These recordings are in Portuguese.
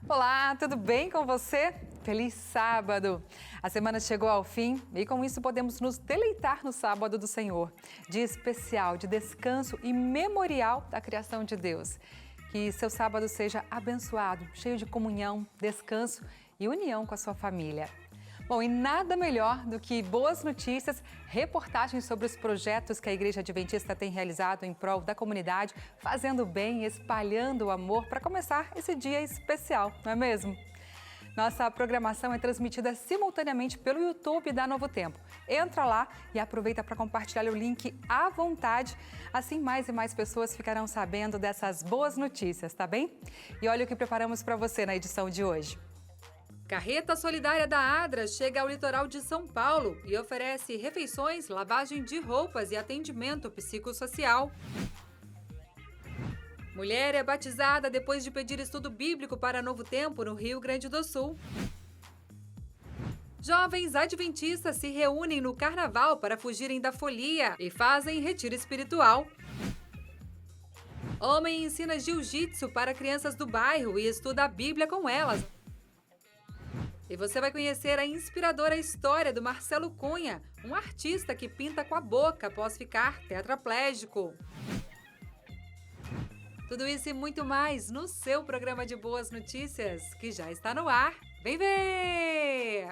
Olá, tudo bem com você? Feliz sábado! A semana chegou ao fim e com isso podemos nos deleitar no sábado do Senhor. Dia especial de descanso e memorial da criação de Deus. Que seu sábado seja abençoado, cheio de comunhão, descanso e união com a sua família. Bom, e nada melhor do que boas notícias, reportagens sobre os projetos que a Igreja Adventista tem realizado em prol da comunidade, fazendo bem e espalhando o amor para começar esse dia especial, não é mesmo? Nossa programação é transmitida simultaneamente pelo YouTube da Novo Tempo. Entra lá e aproveita para compartilhar o link à vontade. Assim, mais e mais pessoas ficarão sabendo dessas boas notícias, tá bem? E olha o que preparamos para você na edição de hoje. Carreta Solidária da Adra chega ao litoral de São Paulo e oferece refeições, lavagem de roupas e atendimento psicossocial. Mulher é batizada depois de pedir estudo bíblico para Novo Tempo, no Rio Grande do Sul. Jovens adventistas se reúnem no carnaval para fugirem da folia e fazem retiro espiritual. Homem ensina jiu-jitsu para crianças do bairro e estuda a Bíblia com elas. E você vai conhecer a inspiradora história do Marcelo Cunha, um artista que pinta com a boca após ficar tetraplégico. Tudo isso e muito mais no seu programa de boas notícias, que já está no ar. Vem ver!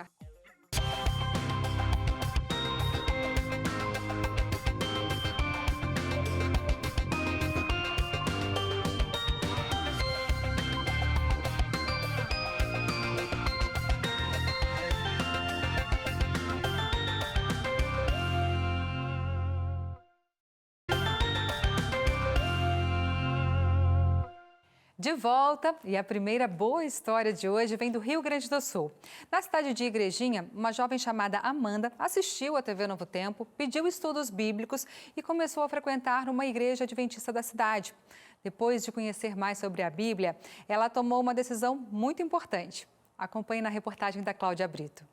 De volta, e a primeira boa história de hoje vem do Rio Grande do Sul. Na cidade de Igrejinha, uma jovem chamada Amanda assistiu à TV Novo Tempo, pediu estudos bíblicos e começou a frequentar uma igreja adventista da cidade. Depois de conhecer mais sobre a Bíblia, ela tomou uma decisão muito importante. Acompanhe na reportagem da Cláudia Brito.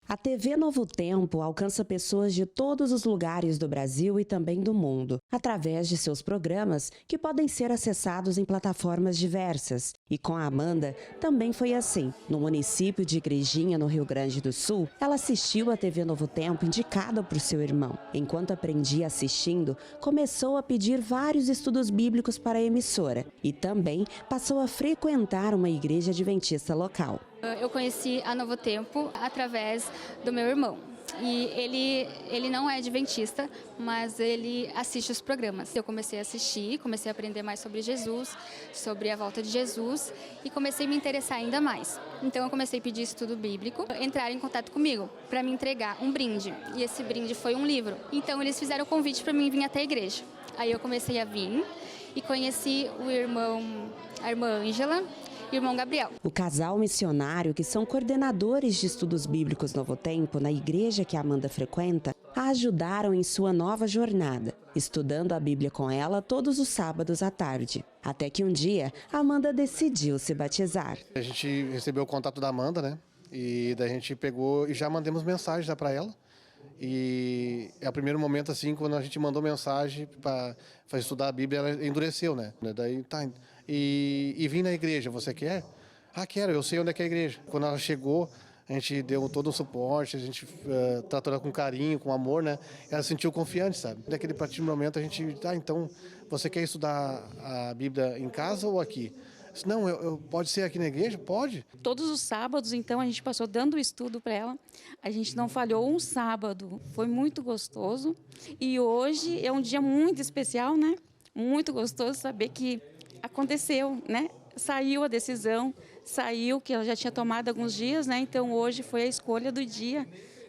A TV Novo Tempo alcança pessoas de todos os lugares do Brasil e também do mundo, através de seus programas que podem ser acessados em plataformas diversas. E com a Amanda também foi assim. No município de Igrejinha, no Rio Grande do Sul, ela assistiu a TV Novo Tempo indicada por seu irmão. Enquanto aprendia assistindo, começou a pedir vários estudos bíblicos para a emissora e também passou a frequentar uma igreja adventista local. Eu conheci a Novo Tempo através do meu irmão. E ele não é adventista, mas ele assiste os programas. Eu comecei a assistir, comecei a aprender mais sobre Jesus, sobre a volta de Jesus e comecei a me interessar ainda mais. Então eu comecei a pedir estudo bíblico, entraram em contato comigo para me entregar um brinde. E esse brinde foi um livro. Então eles fizeram o convite para mim vir até a igreja. Aí eu comecei a vir e conheci a irmã Ângela, e o irmão Gabriel. O casal missionário, que são coordenadores de estudos bíblicos Novo Tempo na igreja que a Amanda frequenta, a ajudaram em sua nova jornada, estudando a Bíblia com ela todos os sábados à tarde. Até que um dia, a Amanda decidiu se batizar. A gente recebeu o contato da Amanda, né? E daí a gente pegou e já mandamos mensagem já para ela. E é o primeiro momento, assim, quando a gente mandou mensagem para estudar a Bíblia, ela endureceu, né? Daí, tá. E vim na igreja, você quer? Ah, quero, eu sei onde é que é a igreja. Quando ela chegou, a gente deu todo o suporte, a gente tratou ela com carinho, com amor, né? Ela se sentiu confiante, sabe? Daquele partir do momento a gente, então, você quer estudar a Bíblia em casa ou aqui? Não, pode ser aqui na igreja? Pode. Todos os sábados, então, a gente passou dando estudo para ela. A gente não falhou um sábado. Foi muito gostoso. E hoje é um dia muito especial, né? Muito gostoso saber que aconteceu, né? Saiu a decisão, saiu que ela já tinha tomado alguns dias, né? Então, hoje foi a escolha do dia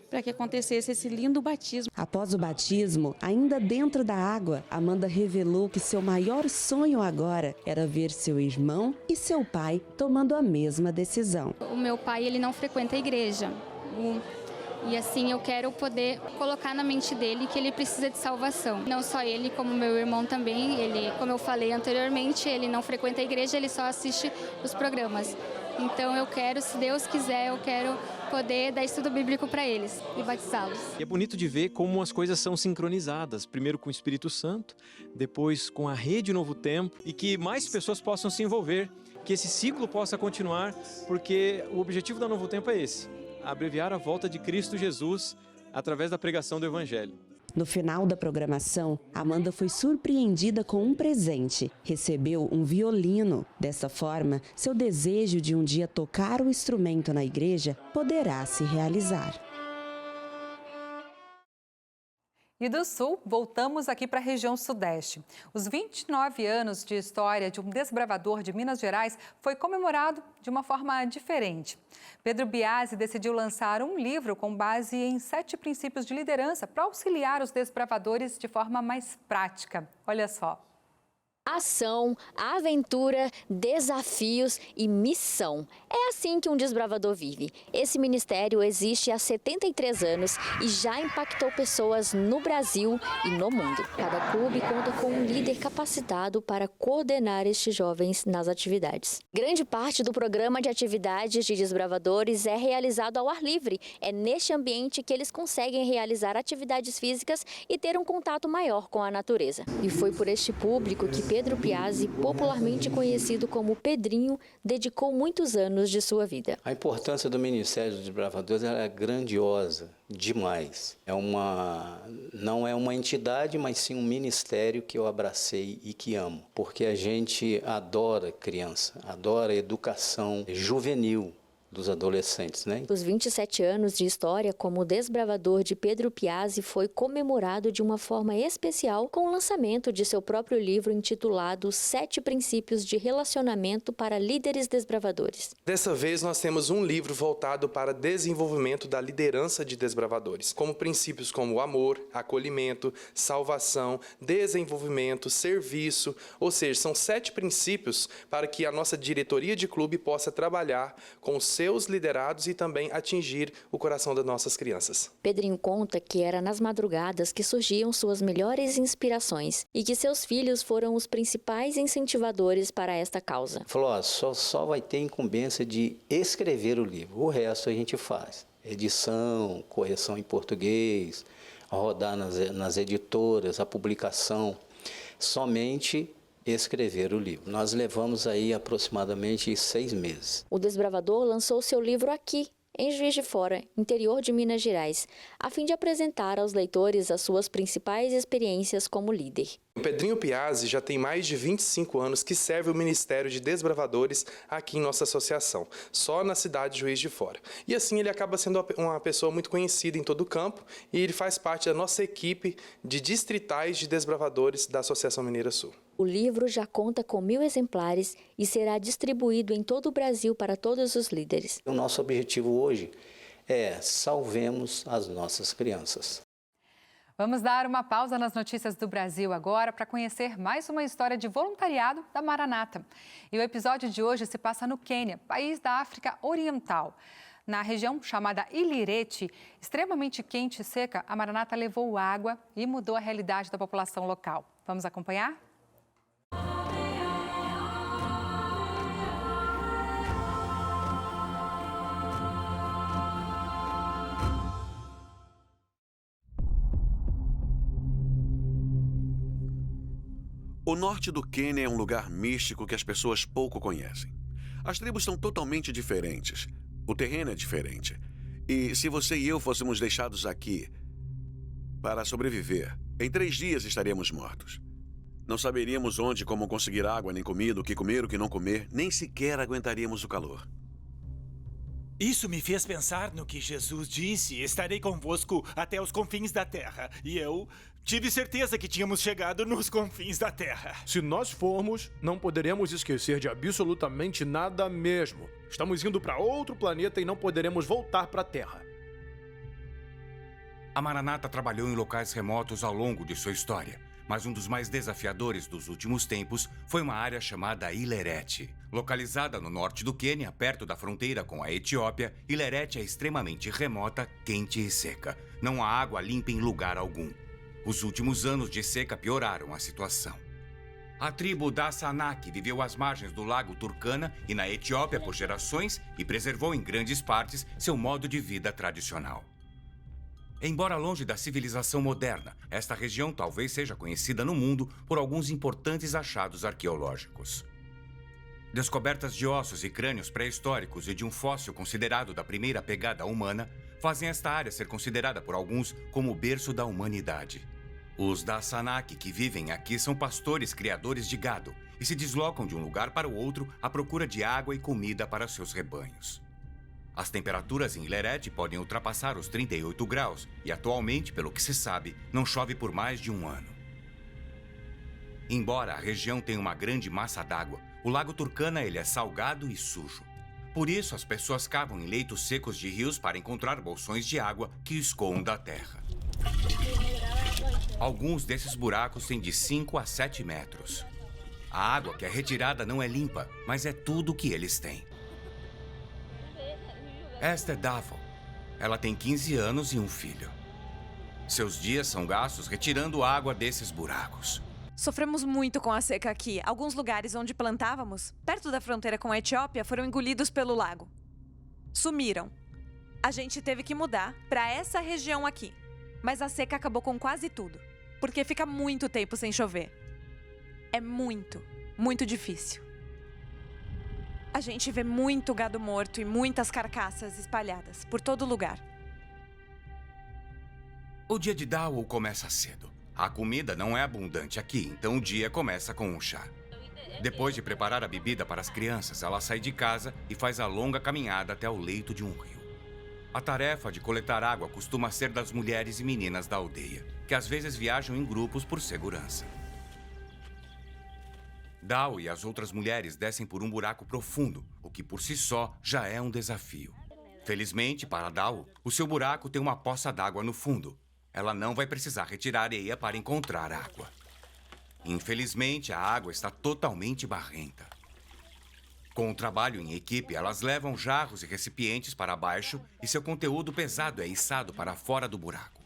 para que acontecesse esse lindo batismo. Após o batismo, ainda dentro da água, Amanda revelou que seu maior sonho agora era ver seu irmão e seu pai tomando a mesma decisão. O meu pai, ele não frequenta a igreja. E assim, eu quero poder colocar na mente dele que ele precisa de salvação. Não só ele, como meu irmão também. Ele, como eu falei anteriormente, ele não frequenta a igreja, ele só assiste os programas. Então eu quero, se Deus quiser, eu quero poder dar estudo bíblico para eles e batizá-los. E é bonito de ver como as coisas são sincronizadas, primeiro com o Espírito Santo, depois com a Rede Novo Tempo, e que mais pessoas possam se envolver que esse ciclo possa continuar, porque o objetivo da Novo Tempo é esse: abreviar a volta de Cristo Jesus através da pregação do Evangelho. No final da programação, Amanda foi surpreendida com um presente. Recebeu um violino. Dessa forma, seu desejo de um dia tocar o instrumento na igreja poderá se realizar. E do Sul, voltamos aqui para a região Sudeste. Os 29 anos de história de um desbravador de Minas Gerais foi comemorado de uma forma diferente. Pedro Biasi decidiu lançar um livro com base em 7 princípios de liderança para auxiliar os desbravadores de forma mais prática. Olha só. Ação, aventura, desafios e missão. É assim que um desbravador vive. Esse ministério existe há 73 anos e já impactou pessoas no Brasil e no mundo. Cada clube conta com um líder capacitado para coordenar estes jovens nas atividades. Grande parte do programa de atividades de desbravadores é realizado ao ar livre. É neste ambiente que eles conseguem realizar atividades físicas e ter um contato maior com a natureza. E foi por este público que Pedro Biasi, popularmente conhecido como Pedrinho, dedicou muitos anos de sua vida. A importância do Ministério dos Desbravadores é grandiosa, demais. Não é uma entidade, mas sim um ministério que eu abracei e que amo. Porque a gente adora criança, adora educação juvenil dos adolescentes, né? Os 27 anos de história como desbravador de Pedro Biasi foi comemorado de uma forma especial com o lançamento de seu próprio livro intitulado 7 Princípios de Relacionamento para Líderes Desbravadores. Dessa vez nós temos um livro voltado para desenvolvimento da liderança de desbravadores, como princípios como o amor, acolhimento, salvação, desenvolvimento, serviço, ou seja, são 7 princípios para que a nossa diretoria de clube possa trabalhar com os seus liderados e também atingir o coração das nossas crianças. Pedrinho conta que era nas madrugadas que surgiam suas melhores inspirações e que seus filhos foram os principais incentivadores para esta causa. Falou, só vai ter incumbência de escrever o livro, o resto a gente faz. Edição, correção em português, rodar nas editoras, a publicação, somente escrever o livro. Nós levamos aí aproximadamente 6 meses. O desbravador lançou seu livro aqui, em Juiz de Fora, interior de Minas Gerais, a fim de apresentar aos leitores as suas principais experiências como líder. O Pedrinho Biasi já tem mais de 25 anos que serve o Ministério de Desbravadores aqui em nossa associação, só na cidade de Juiz de Fora. E assim ele acaba sendo uma pessoa muito conhecida em todo o campo e ele faz parte da nossa equipe de distritais de desbravadores da Associação Mineira Sul. O livro já conta com 1000 exemplares e será distribuído em todo o Brasil para todos os líderes. O nosso objetivo hoje é salvemos as nossas crianças. Vamos dar uma pausa nas notícias do Brasil agora para conhecer mais uma história de voluntariado da Maranata. E o episódio de hoje se passa no Quênia, país da África Oriental. Na região chamada Ilirete, extremamente quente e seca, a Maranata levou água e mudou a realidade da população local. Vamos acompanhar? O norte do Quênia é um lugar místico que as pessoas pouco conhecem. As tribos são totalmente diferentes. O terreno é diferente. E se você e eu fôssemos deixados aqui para sobreviver, em 3 dias estaríamos mortos. Não saberíamos onde e como conseguir água, nem comida, o que comer, o que não comer, nem sequer aguentaríamos o calor. Isso me fez pensar no que Jesus disse: estarei convosco até os confins da terra. E eu tive certeza que tínhamos chegado nos confins da terra. Se nós formos, não poderemos esquecer de absolutamente nada mesmo. Estamos indo para outro planeta e não poderemos voltar para a Terra. A Maranata trabalhou em locais remotos ao longo de sua história, mas um dos mais desafiadores dos últimos tempos foi uma área chamada Ilirete. Localizada no norte do Quênia, perto da fronteira com a Etiópia, Ilirete é extremamente remota, quente e seca. Não há água limpa em lugar algum. Os últimos anos de seca pioraram a situação. A tribo da Sanak viveu às margens do lago Turkana e na Etiópia por gerações e preservou em grandes partes seu modo de vida tradicional. Embora longe da civilização moderna, esta região talvez seja conhecida no mundo por alguns importantes achados arqueológicos. Descobertas de ossos e crânios pré-históricos e de um fóssil considerado da primeira pegada humana fazem esta área ser considerada por alguns como o berço da humanidade. Os Dassanaki que vivem aqui são pastores criadores de gado e se deslocam de um lugar para o outro à procura de água e comida para seus rebanhos. As temperaturas em Ileret podem ultrapassar os 38 graus e atualmente, pelo que se sabe, não chove por mais de um ano. Embora a região tenha uma grande massa d'água, o Lago Turkana ele é salgado e sujo. Por isso, as pessoas cavam em leitos secos de rios para encontrar bolsões de água que escoam da terra. Alguns desses buracos têm de 5 a 7 metros. A água que é retirada não é limpa, mas é tudo o que eles têm. Esta é Davo. Ela tem 15 anos e um filho. Seus dias são gastos retirando água desses buracos. Sofremos muito com a seca aqui. Alguns lugares onde plantávamos, perto da fronteira com a Etiópia, foram engolidos pelo lago. Sumiram. A gente teve que mudar para essa região aqui. Mas a seca acabou com quase tudo, porque fica muito tempo sem chover. É muito, muito difícil. A gente vê muito gado morto e muitas carcaças espalhadas por todo lugar. O dia de Dao começa cedo. A comida não é abundante aqui, então o dia começa com um chá. Depois de preparar a bebida para as crianças, ela sai de casa e faz a longa caminhada até o leito de um rio. A tarefa de coletar água costuma ser das mulheres e meninas da aldeia, que às vezes viajam em grupos por segurança. Dao e as outras mulheres descem por um buraco profundo, o que por si só já é um desafio. Felizmente, para Dao, o seu buraco tem uma poça d'água no fundo. Ela não vai precisar retirar areia para encontrar água. Infelizmente, a água está totalmente barrenta. Com o trabalho em equipe, elas levam jarros e recipientes para baixo e seu conteúdo pesado é içado para fora do buraco.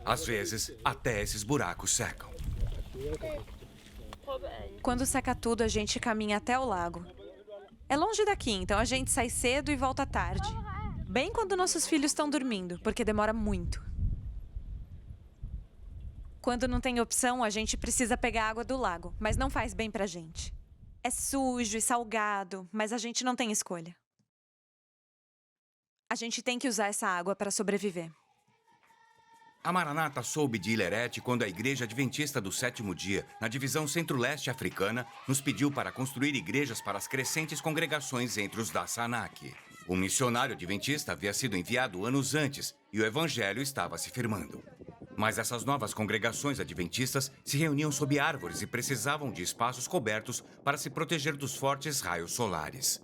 Às vezes, até esses buracos secam. Quando seca tudo, a gente caminha até o lago. É longe daqui, então a gente sai cedo e volta tarde. Bem quando nossos filhos estão dormindo, porque demora muito. Quando não tem opção, a gente precisa pegar água do lago, mas não faz bem pra gente. É sujo e salgado, mas a gente não tem escolha. A gente tem que usar essa água para sobreviver. A Maranata soube de Ileret quando a Igreja Adventista do Sétimo Dia, na divisão centro-leste africana, nos pediu para construir igrejas para as crescentes congregações entre os Dassanaki. Um missionário adventista havia sido enviado anos antes e o evangelho estava se firmando. Mas essas novas congregações adventistas se reuniam sob árvores e precisavam de espaços cobertos para se proteger dos fortes raios solares.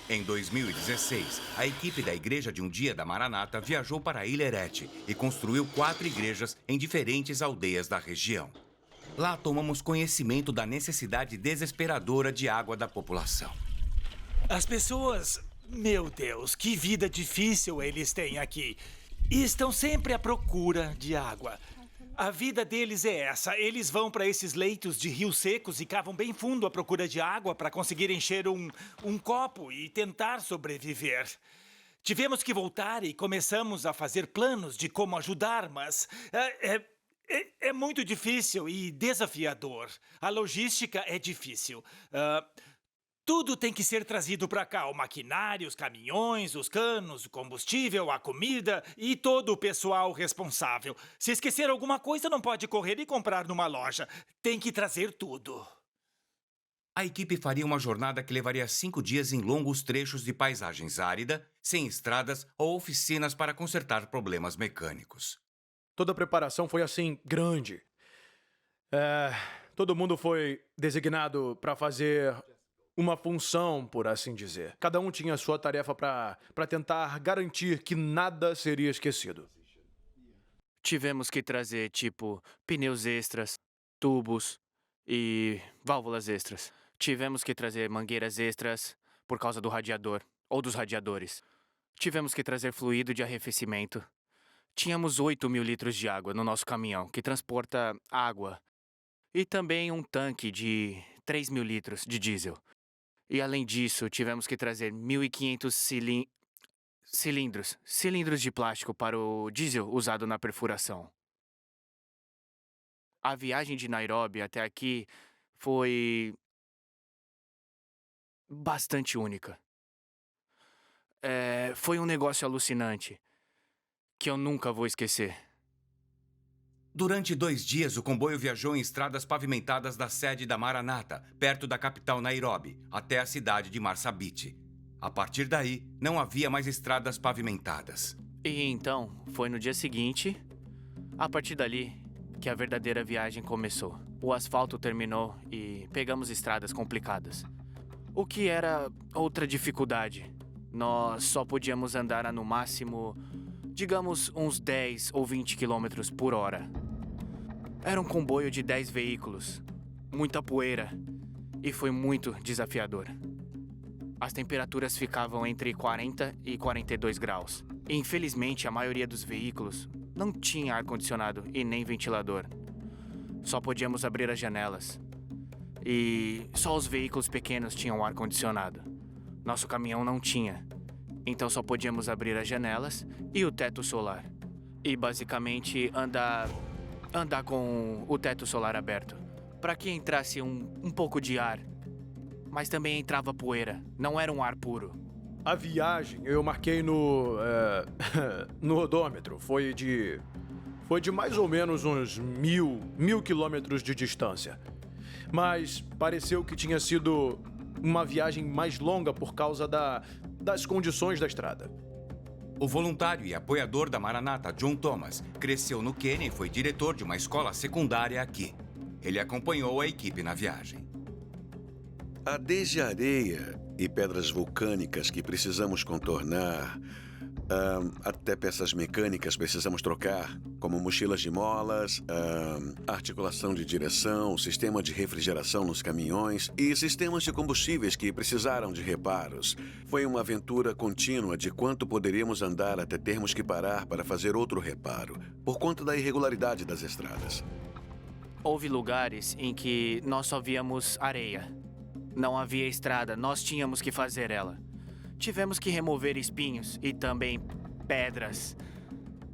Em 2016, a equipe da Igreja de um Dia da Maranata viajou para Ileret e construiu 4 igrejas em diferentes aldeias da região. Lá tomamos conhecimento da necessidade desesperadora de água da população. As pessoas... Meu Deus, que vida difícil eles têm aqui. E estão sempre à procura de água. A vida deles é essa. Eles vão para esses leitos de rios secos e cavam bem fundo à procura de água para conseguir encher um copo e tentar sobreviver. Tivemos que voltar e começamos a fazer planos de como ajudar, mas é muito difícil e desafiador. A logística é difícil. Tudo tem que ser trazido para cá. O maquinário, os caminhões, os canos, o combustível, a comida e todo o pessoal responsável. Se esquecer alguma coisa, não pode correr e comprar numa loja. Tem que trazer tudo. A equipe faria uma jornada que levaria 5 dias em longos trechos de paisagens árida, sem estradas ou oficinas para consertar problemas mecânicos. Toda a preparação foi assim, grande. Todo mundo foi designado para fazer uma função, por assim dizer. Cada um tinha a sua tarefa para tentar garantir que nada seria esquecido. Tivemos que trazer, pneus extras, tubos e válvulas extras. Tivemos que trazer mangueiras extras por causa do radiador ou dos radiadores. Tivemos que trazer fluido de arrefecimento. Tínhamos 8.000 litros de água no nosso caminhão, que transporta água. E também um tanque de 3.000 litros de diesel. E além disso, tivemos que trazer 1.500 cilindros de plástico para o diesel usado na perfuração. A viagem de Nairobi até aqui foi bastante única. Foi um negócio alucinante que eu nunca vou esquecer. Durante 2 dias, o comboio viajou em estradas pavimentadas da sede da Maranata, perto da capital Nairobi, até a cidade de Marsabit. A partir daí, não havia mais estradas pavimentadas. E então, foi no dia seguinte, a partir dali, que a verdadeira viagem começou. O asfalto terminou e pegamos estradas complicadas. O que era outra dificuldade. Nós só podíamos andar a no máximo, digamos, uns 10 ou 20 quilômetros por hora. Era um comboio de 10 veículos, muita poeira e foi muito desafiador. As temperaturas ficavam entre 40 e 42 graus. E, infelizmente, a maioria dos veículos não tinha ar-condicionado e nem ventilador. Só podíamos abrir as janelas. E só os veículos pequenos tinham ar-condicionado. Nosso caminhão não tinha. Então só podíamos abrir as janelas e o teto solar. E basicamente andar com o teto solar aberto. Para que entrasse um pouco de ar. Mas também entrava poeira. Não era um ar puro. A viagem eu marquei no odômetro. Foi de mais ou menos uns 1.000 quilômetros de distância. Mas pareceu que tinha sido uma viagem mais longa por causa das condições da estrada. O voluntário e apoiador da Maranata, John Thomas, cresceu no Quênia e foi diretor de uma escola secundária aqui. Ele acompanhou a equipe na viagem. Há desde areia e pedras vulcânicas que precisamos contornar, até peças mecânicas precisamos trocar, como mochilas de molas, articulação de direção, sistema de refrigeração nos caminhões e sistemas de combustíveis que precisaram de reparos. Foi uma aventura contínua de quanto poderíamos andar até termos que parar para fazer outro reparo, por conta da irregularidade das estradas. Houve lugares em que nós só víamos areia. Não havia estrada, nós tínhamos que fazer ela. Tivemos que remover espinhos e também pedras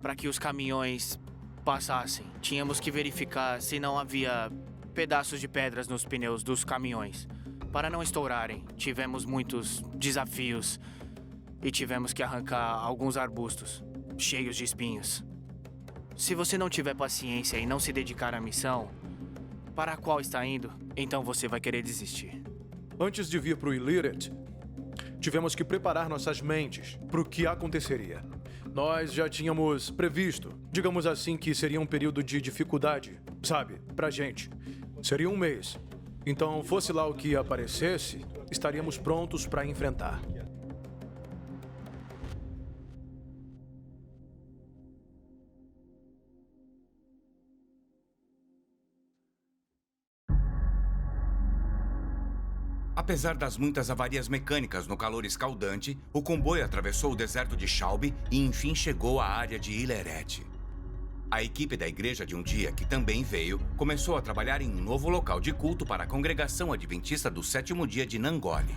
para que os caminhões passassem. Tínhamos que verificar se não havia pedaços de pedras nos pneus dos caminhões para não estourarem. Tivemos muitos desafios e tivemos que arrancar alguns arbustos cheios de espinhos. Se você não tiver paciência e não se dedicar à missão para a qual está indo, então você vai querer desistir. Antes de vir para o Illirit, tivemos que preparar nossas mentes para o que aconteceria. Nós já tínhamos previsto, digamos assim, que seria um período de dificuldade, sabe, pra gente. Seria 1 mês. Então, fosse lá o que aparecesse, estaríamos prontos para enfrentar. Apesar das muitas avarias mecânicas no calor escaldante, o comboio atravessou o deserto de Shalbi e enfim chegou à área de Ileret. A equipe da igreja de um dia, que também veio, começou a trabalhar em um novo local de culto para a congregação adventista do 7º dia de Nangoli.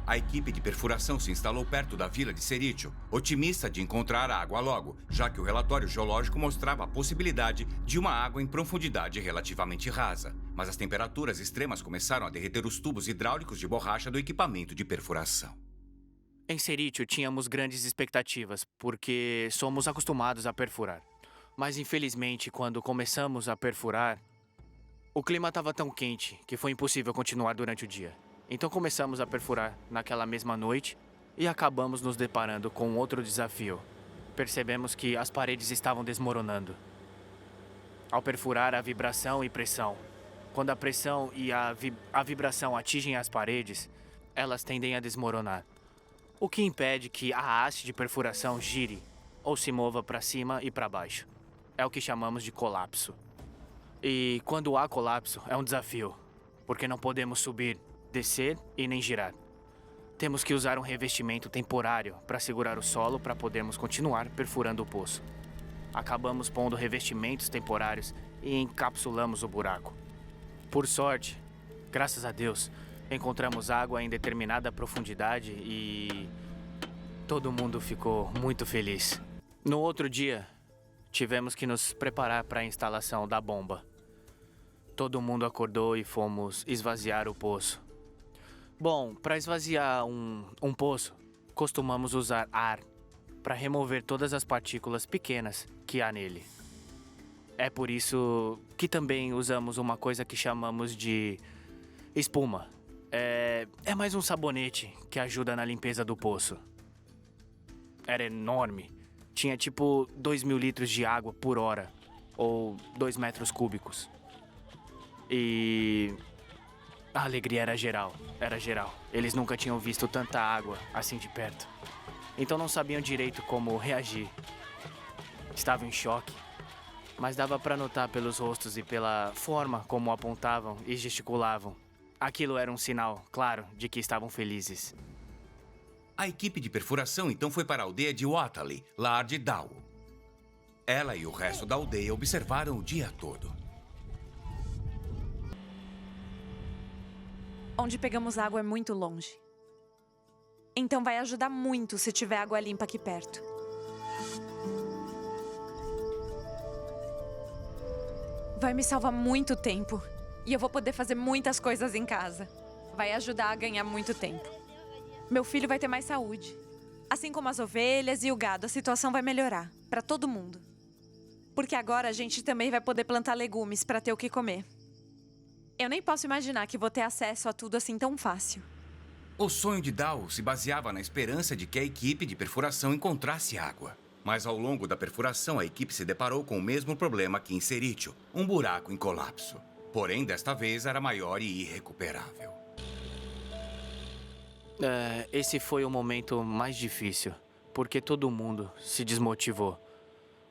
A equipe de perfuração se instalou perto da vila de Seritio, otimista de encontrar água logo, já que o relatório geológico mostrava a possibilidade de uma água em profundidade relativamente rasa. Mas as temperaturas extremas começaram a derreter os tubos hidráulicos de borracha do equipamento de perfuração. Em Seritio tínhamos grandes expectativas, porque somos acostumados a perfurar. Mas infelizmente, quando começamos a perfurar, o clima estava tão quente que foi impossível continuar durante o dia. Então começamos a perfurar naquela mesma noite e acabamos nos deparando com outro desafio. Percebemos que as paredes estavam desmoronando. Ao perfurar, a vibração e pressão. Quando a pressão e a vibração atingem as paredes, elas tendem a desmoronar. O que impede que a haste de perfuração gire ou se mova para cima e para baixo. É o que chamamos de colapso. E quando há colapso, é um desafio, porque não podemos subir, descer e nem girar. Temos que usar um revestimento temporário para segurar o solo para podermos continuar perfurando o poço. Acabamos pondo revestimentos temporários e encapsulamos o buraco. Por sorte, graças a Deus, encontramos água em determinada profundidade e todo mundo ficou muito feliz. No outro dia, tivemos que nos preparar para a instalação da bomba. todo mundo acordou e fomos esvaziar o poço. Bom, para esvaziar um poço, costumamos usar ar para remover todas as partículas pequenas que há nele. É por isso que também usamos uma coisa que chamamos de espuma. É mais um sabonete que ajuda na limpeza do poço. Era enorme. Tinha tipo 2.000 litros de água por hora, ou 2 metros cúbicos. E a alegria era geral, era geral. Eles nunca tinham visto tanta água assim de perto. Então não sabiam direito como reagir. Estavam em choque, mas dava para notar pelos rostos e pela forma como apontavam e gesticulavam. Aquilo era um sinal, claro, de que estavam felizes. A equipe de perfuração então foi para a aldeia de Watley, lar de Dao. Ela e o resto da aldeia observaram o dia todo. Onde pegamos água é muito longe. Então vai ajudar muito se tiver água limpa aqui perto. Vai me salvar muito tempo. E eu vou poder fazer muitas coisas em casa. Vai ajudar a ganhar muito tempo. Meu filho vai ter mais saúde. Assim como as ovelhas e o gado, a situação vai melhorar. Para todo mundo. Porque agora a gente também vai poder plantar legumes para ter o que comer. Eu nem posso imaginar que vou ter acesso a tudo assim tão fácil. O sonho de Dao se baseava na esperança de que a equipe de perfuração encontrasse água. Mas ao longo da perfuração, a equipe se deparou com o mesmo problema que em Serítio, um buraco em colapso. Porém, desta vez era maior e irrecuperável. Esse foi o momento mais difícil, porque todo mundo se desmotivou.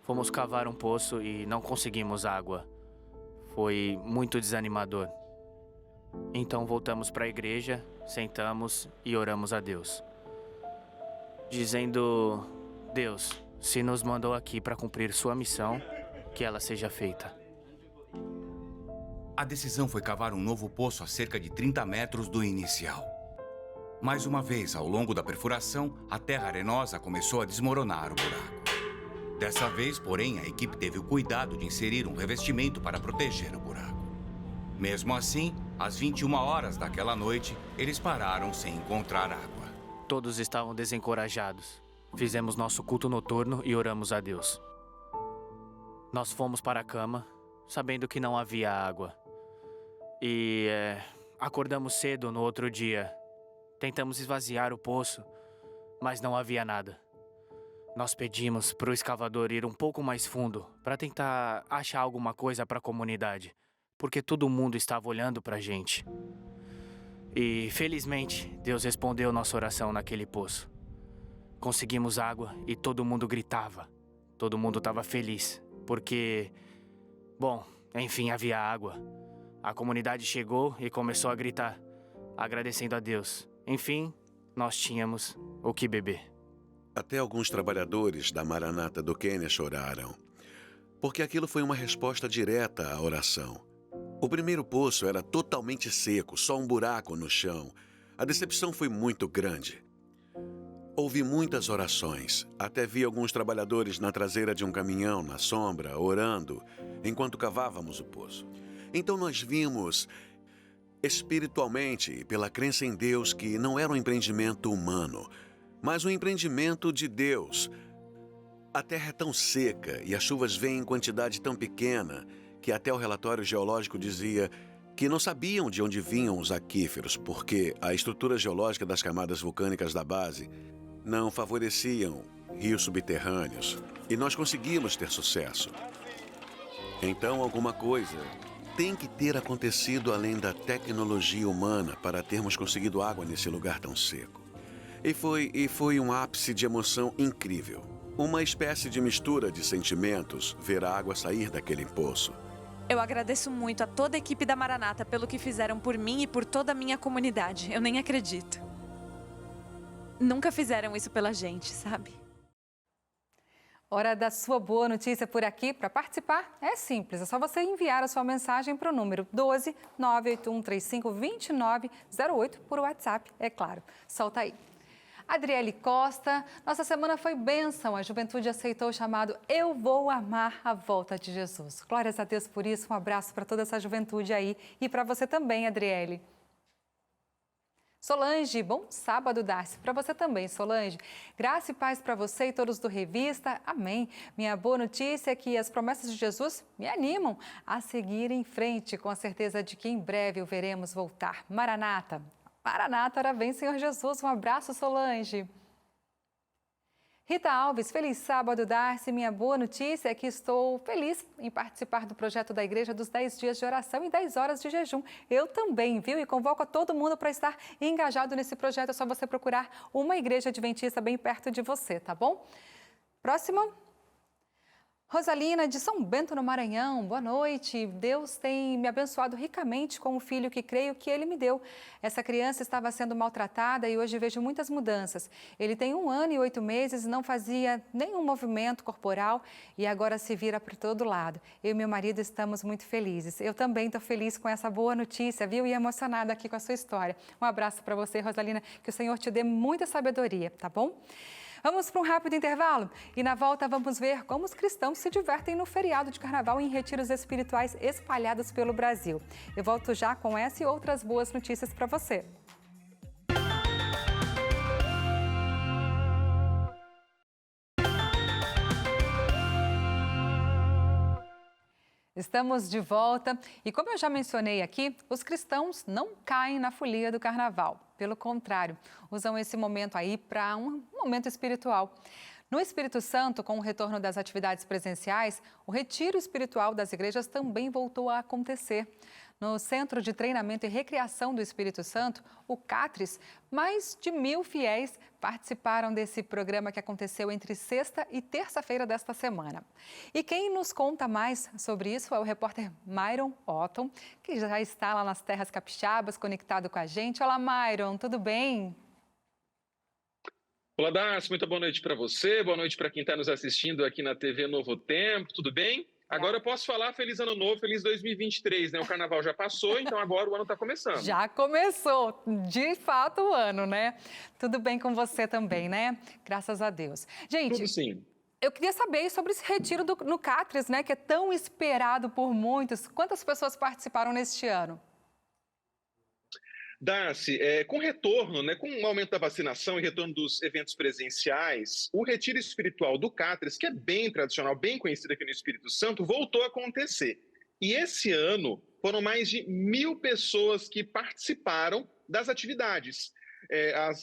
Fomos cavar um poço e não conseguimos água. Foi muito desanimador. Então voltamos para a igreja, sentamos e oramos a Deus. Dizendo: Deus, se nos mandou aqui para cumprir sua missão, que ela seja feita. A decisão foi cavar um novo poço a cerca de 30 metros do inicial. Mais uma vez, ao longo da perfuração, a terra arenosa começou a desmoronar o buraco. Dessa vez, porém, a equipe teve o cuidado de inserir um revestimento para proteger o buraco. Mesmo assim, às 21 horas daquela noite, eles pararam sem encontrar água. Todos estavam desencorajados. Fizemos nosso culto noturno e oramos a Deus. Nós fomos para a cama, sabendo que não havia água. E acordamos cedo no outro dia. Tentamos esvaziar o poço, mas não havia nada. Nós pedimos para o escavador ir um pouco mais fundo para tentar achar alguma coisa para a comunidade, porque todo mundo estava olhando para a gente. E, felizmente, Deus respondeu nossa oração naquele poço. Conseguimos água e todo mundo gritava. Todo mundo estava feliz, porque, bom, enfim, havia água. A comunidade chegou e começou a gritar, agradecendo a Deus. Enfim, nós tínhamos o que beber. Até alguns trabalhadores da Maranata do Quênia choraram, porque aquilo foi uma resposta direta à oração. O primeiro poço era totalmente seco, só um buraco no chão. A decepção foi muito grande. Houve muitas orações. Até vi alguns trabalhadores na traseira de um caminhão, na sombra, orando, enquanto cavávamos o poço. Então nós vimos, espiritualmente, pela crença em Deus, que não era um empreendimento humano, mas um empreendimento de Deus. A terra é tão seca e as chuvas vêm em quantidade tão pequena que até o relatório geológico dizia que não sabiam de onde vinham os aquíferos, porque a estrutura geológica das camadas vulcânicas da base não favoreciam rios subterrâneos. E nós conseguimos ter sucesso. Então, alguma coisa tem que ter acontecido além da tecnologia humana para termos conseguido água nesse lugar tão seco. E foi um ápice de emoção incrível. Uma espécie de mistura de sentimentos ver a água sair daquele poço. Eu agradeço muito a toda a equipe da Maranata pelo que fizeram por mim e por toda a minha comunidade. Eu nem acredito. Nunca fizeram isso pela gente, sabe? Hora da sua boa notícia por aqui. Para participar, é simples. É só você enviar a sua mensagem para o número 12 98135 2908 por WhatsApp, é claro. Solta aí. Adriele Costa, nossa semana foi bênção. A juventude aceitou o chamado Eu Vou Amar a Volta de Jesus. Glórias a Deus por isso. Um abraço para toda essa juventude aí e para você também, Adriele. Solange, bom sábado, Darcy. Para você também, Solange. Graça e paz para você e todos do Revista. Amém. Minha boa notícia é que as promessas de Jesus me animam a seguir em frente, com a certeza de que em breve o veremos voltar. Maranata. Maranata, ora vem, Senhor Jesus. Um abraço, Solange. Rita Alves, feliz sábado, Darcy. Minha boa notícia é que estou feliz em participar do projeto da Igreja dos 10 dias de oração e 10 horas de jejum. Eu também, viu? E convoco a todo mundo para estar engajado nesse projeto. É só você procurar uma igreja adventista bem perto de você, tá bom? Próximo. Rosalina, de São Bento, no Maranhão. Boa noite. Deus tem me abençoado ricamente com o filho que creio que Ele me deu. Essa criança estava sendo maltratada e hoje vejo muitas mudanças. Ele tem 1 ano e 8 meses, não fazia nenhum movimento corporal e agora se vira para todo lado. Eu e meu marido estamos muito felizes. Eu também estou feliz com essa boa notícia, viu? E emocionada aqui com a sua história. Um abraço para você, Rosalina. Que o Senhor te dê muita sabedoria, tá bom? Vamos para um rápido intervalo e na volta vamos ver como os cristãos se divertem no feriado de carnaval em retiros espirituais espalhados pelo Brasil. Eu volto já com essa e outras boas notícias para você. Estamos de volta e, como eu já mencionei aqui, os cristãos não caem na folia do carnaval. Pelo contrário, usam esse momento aí para um momento espiritual. No Espírito Santo, com o retorno das atividades presenciais, o retiro espiritual das igrejas também voltou a acontecer. No Centro de Treinamento e Recreação do Espírito Santo, o CATRES, mais de 1.000 fiéis participaram desse programa que aconteceu entre sexta e terça-feira desta semana. E quem nos conta mais sobre isso é o repórter Myron Otton, que já está lá nas terras capixabas, conectado com a gente. Olá, Myron, tudo bem? Olá, Darcy, muito boa noite para você, boa noite para quem está nos assistindo aqui na TV Novo Tempo, tudo bem? Agora eu posso falar feliz ano novo, feliz 2023, né? O carnaval já passou, então agora o ano está começando. Já começou, de fato, o ano, né? Tudo bem com você também, né? Graças a Deus. Gente, tudo sim. Eu queria saber sobre esse retiro no CATRES, né? Que é tão esperado por muitos. Quantas pessoas participaram neste ano? Darcy, com retorno, né, com o aumento da vacinação e retorno dos eventos presenciais, o retiro espiritual do CATRES, que é bem tradicional, bem conhecido aqui no Espírito Santo, voltou a acontecer. E esse ano foram mais de 1.000 pessoas que participaram das atividades.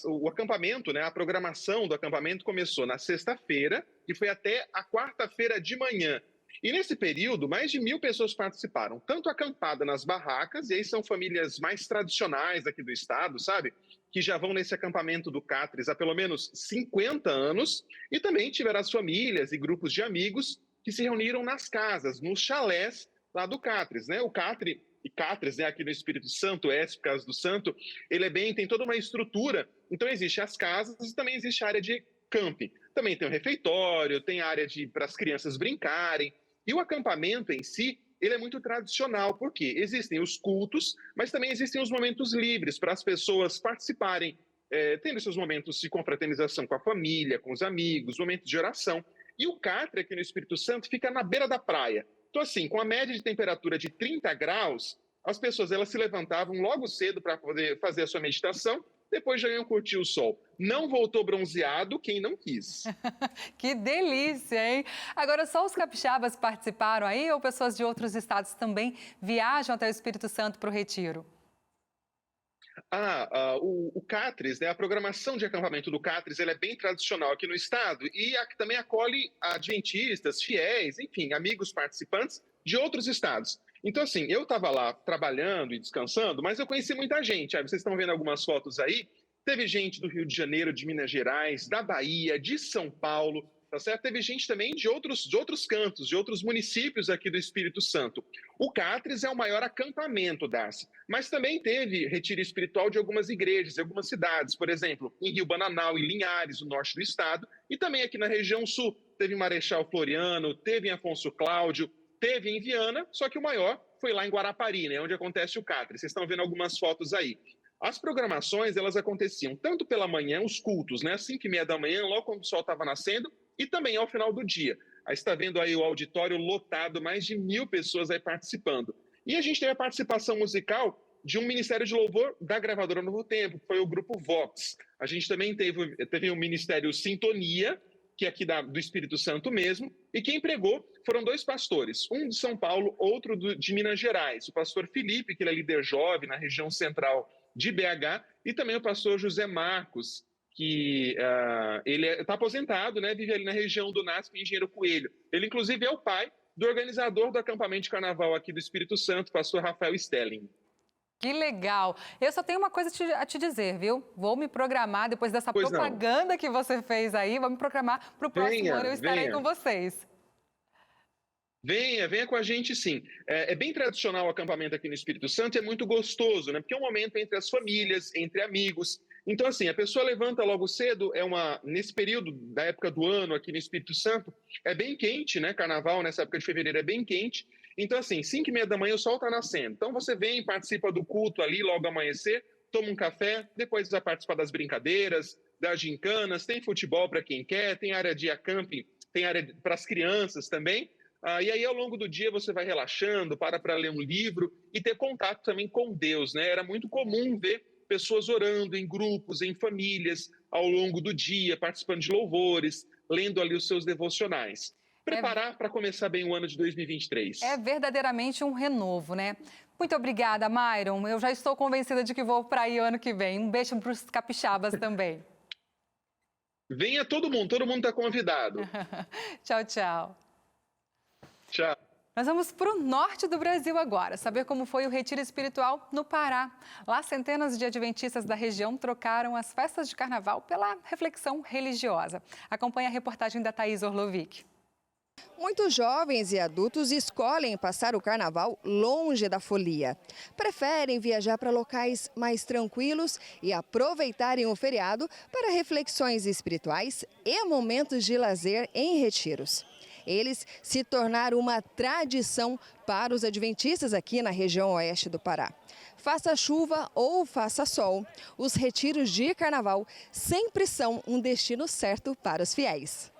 O acampamento, né, a programação do acampamento começou na sexta-feira e foi até a quarta-feira de manhã. E nesse período, mais de 1.000 pessoas participaram, tanto acampada nas barracas, e aí são famílias mais tradicionais aqui do estado, sabe? Que já vão nesse acampamento do CATRES há pelo menos 50 anos, e também tiveram as famílias e grupos de amigos que se reuniram nas casas, nos chalés lá do CATRES, né? O CATRES, né, aqui no Espírito Santo, Casa do Santo, ele tem toda uma estrutura, então existe as casas e também existe a área de camping. Também tem o refeitório, tem área para as crianças brincarem. E o acampamento em si, ele é muito tradicional, porque existem os cultos, mas também existem os momentos livres para as pessoas participarem, tendo seus momentos de confraternização com a família, com os amigos, momentos de oração. E o CATRES aqui no Espírito Santo fica na beira da praia. Então, assim, com a média de temperatura de 30 graus, as pessoas elas se levantavam logo cedo para poder fazer a sua meditação, depois já iam curtir o sol. Não voltou bronzeado quem não quis. Que delícia, hein? Agora, só os capixabas participaram aí ou pessoas de outros estados também viajam até o Espírito Santo para o retiro? O CATRES, né, a programação de acampamento do CATRES, ele é bem tradicional aqui no estado e também acolhe adventistas, fiéis, enfim, amigos participantes de outros estados. Então, assim, eu estava lá trabalhando e descansando, mas eu conheci muita gente. Vocês estão vendo algumas fotos aí. Teve gente do Rio de Janeiro, de Minas Gerais, da Bahia, de São Paulo, tá certo? Teve gente também de outros cantos, de outros municípios aqui do Espírito Santo. O CATRES é o maior acampamento, Darcy, mas também teve retiro espiritual de algumas igrejas, de algumas cidades, por exemplo, em Rio Bananal, em Linhares, no norte do estado, e também aqui na região sul. Teve em Marechal Floriano, teve em Afonso Cláudio, teve em Viana, só que o maior foi lá em Guarapari, né, onde acontece o CATRES. Vocês estão vendo algumas fotos aí. As programações, elas aconteciam tanto pela manhã, os cultos, né, às 5h30 da manhã, logo quando o sol estava nascendo, e também ao final do dia. Aí está vendo aí o auditório lotado, mais de 1.000 pessoas aí participando. E a gente teve a participação musical de um ministério de louvor da gravadora Novo Tempo, que foi o grupo Vox. A gente também teve o ministério Sintonia, que é aqui do Espírito Santo mesmo, e quem pregou foram 2 pastores, um de São Paulo, outro de Minas Gerais, o pastor Felipe, que ele é líder jovem na região central de BH, e também o pastor José Marcos, que ele está aposentado, né, vive ali na região do NASP, Engenheiro Coelho. Ele, inclusive, é o pai do organizador do acampamento de carnaval aqui do Espírito Santo, pastor Rafael Stelling. Que legal! Eu só tenho uma coisa a te dizer, viu? Vou me programar, depois dessa propaganda que você fez aí, vou me programar para o próximo ano eu estarei com vocês. Venha com a gente sim. É bem tradicional o acampamento aqui no Espírito Santo e é muito gostoso, né? Porque é um momento entre as famílias, entre amigos. Então, assim, a pessoa levanta logo cedo, nesse período da época do ano aqui no Espírito Santo, é bem quente, né? Carnaval nessa época de fevereiro é bem quente. Então, assim, 5h30 da manhã o sol está nascendo. Então, você vem, participa do culto ali logo ao amanhecer, toma um café, depois vai participar das brincadeiras, das gincanas, tem futebol para quem quer, tem área de camping, tem área para as crianças também. E aí, ao longo do dia, você vai relaxando, para ler um livro e ter contato também com Deus, né? Era muito comum ver pessoas orando em grupos, em famílias, ao longo do dia, participando de louvores, lendo ali os seus devocionais. Preparar para começar bem o ano de 2023. É verdadeiramente um renovo, né? Muito obrigada, Myron. Eu já estou convencida de que vou para aí o ano que vem. Um beijo para os capixabas também. Venha todo mundo está convidado. Tchau, tchau. Tchau. Nós vamos para o norte do Brasil agora, saber como foi o retiro espiritual no Pará. Lá, centenas de adventistas da região trocaram as festas de carnaval pela reflexão religiosa. Acompanhe a reportagem da Thaís Orlovic. Muitos jovens e adultos escolhem passar o carnaval longe da folia. Preferem viajar para locais mais tranquilos e aproveitarem o feriado para reflexões espirituais e momentos de lazer em retiros. Eles se tornaram uma tradição para os adventistas aqui na região oeste do Pará. Faça chuva ou faça sol, os retiros de carnaval sempre são um destino certo para os fiéis.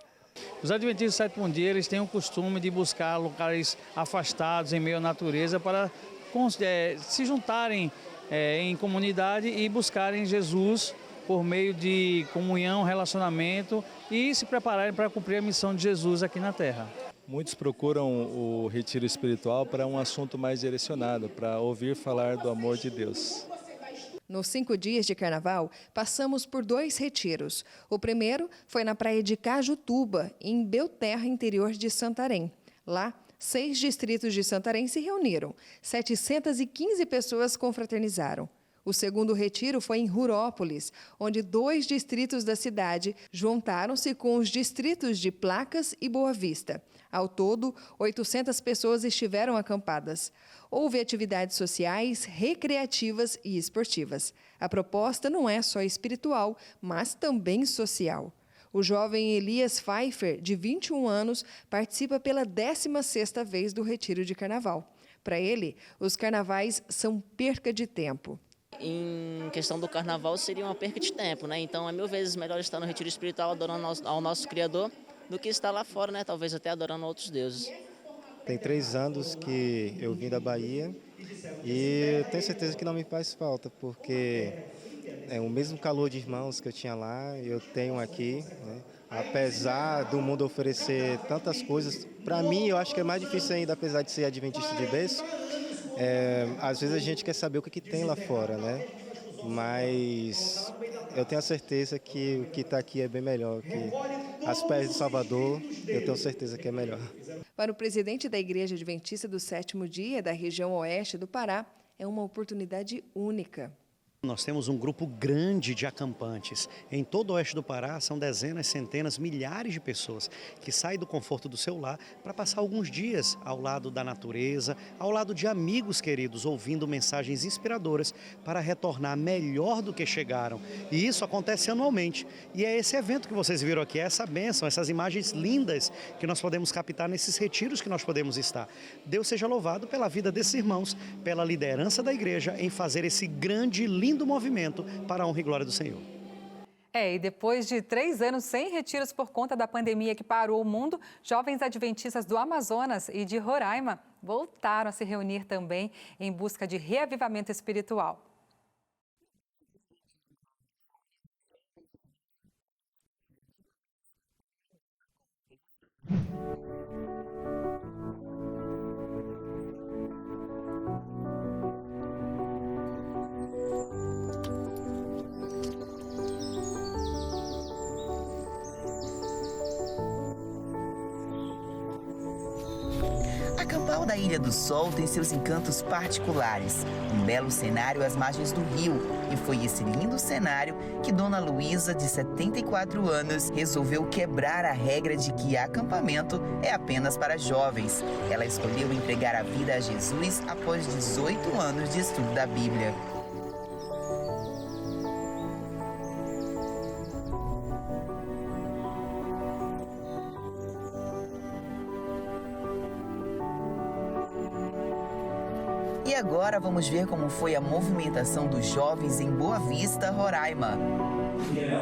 Os adventistas do sétimo dia, eles têm o costume de buscar locais afastados em meio à natureza para se juntarem em comunidade e buscarem Jesus por meio de comunhão, relacionamento e se prepararem para cumprir a missão de Jesus aqui na Terra. Muitos procuram o retiro espiritual para um assunto mais direcionado, para ouvir falar do amor de Deus. Nos 5 dias de carnaval, passamos por 2 retiros. O primeiro foi na praia de Cajutuba, em Belterra, interior de Santarém. Lá, 6 distritos de Santarém se reuniram. 715 pessoas confraternizaram. O segundo retiro foi em Rurópolis, onde 2 distritos da cidade juntaram-se com os distritos de Placas e Boa Vista. Ao todo, 800 pessoas estiveram acampadas. Houve atividades sociais, recreativas e esportivas. A proposta não é só espiritual, mas também social. O jovem Elias Pfeiffer, de 21 anos, participa pela 16ª vez do retiro de carnaval. Para ele, os carnavais são perca de tempo. Em questão do carnaval seria uma perca de tempo, né? Então é 1000 vezes melhor estar no retiro espiritual adorando ao nosso Criador do que estar lá fora, né? Talvez até adorando outros deuses. Tem 3 anos que eu vim da Bahia e tenho certeza que não me faz falta, porque é o mesmo calor de irmãos que eu tinha lá, eu tenho aqui, né? Apesar do mundo oferecer tantas coisas, para mim eu acho que é mais difícil ainda, apesar de ser adventista de berço. Às vezes a gente quer saber o que tem lá fora, né? Mas eu tenho a certeza que o que está aqui é bem melhor, que as pés de Salvador, eu tenho certeza que é melhor. Para o presidente da Igreja Adventista do Sétimo Dia, da região oeste do Pará, é uma oportunidade única. Nós temos um grupo grande de acampantes. Em todo o oeste do Pará, são dezenas, centenas, milhares de pessoas que saem do conforto do seu lar para passar alguns dias ao lado da natureza, ao lado de amigos queridos, ouvindo mensagens inspiradoras para retornar melhor do que chegaram. E isso acontece anualmente. E é esse evento que vocês viram aqui, é essa bênção, essas imagens lindas que nós podemos captar nesses retiros que nós podemos estar. Deus seja louvado pela vida desses irmãos, pela liderança da igreja em fazer esse grande, lindo lindo movimento para a honra e glória do Senhor. E depois de 3 anos sem retiros por conta da pandemia que parou o mundo, jovens adventistas do Amazonas e de Roraima voltaram a se reunir também em busca de reavivamento espiritual. Acampal da Ilha do Sol tem seus encantos particulares, um belo cenário às margens do rio. E foi esse lindo cenário que Dona Luísa, de 74 anos, resolveu quebrar a regra de que acampamento é apenas para jovens. Ela escolheu entregar a vida a Jesus após 18 anos de estudo da Bíblia. E agora vamos ver como foi a movimentação dos jovens em Boa Vista, Roraima.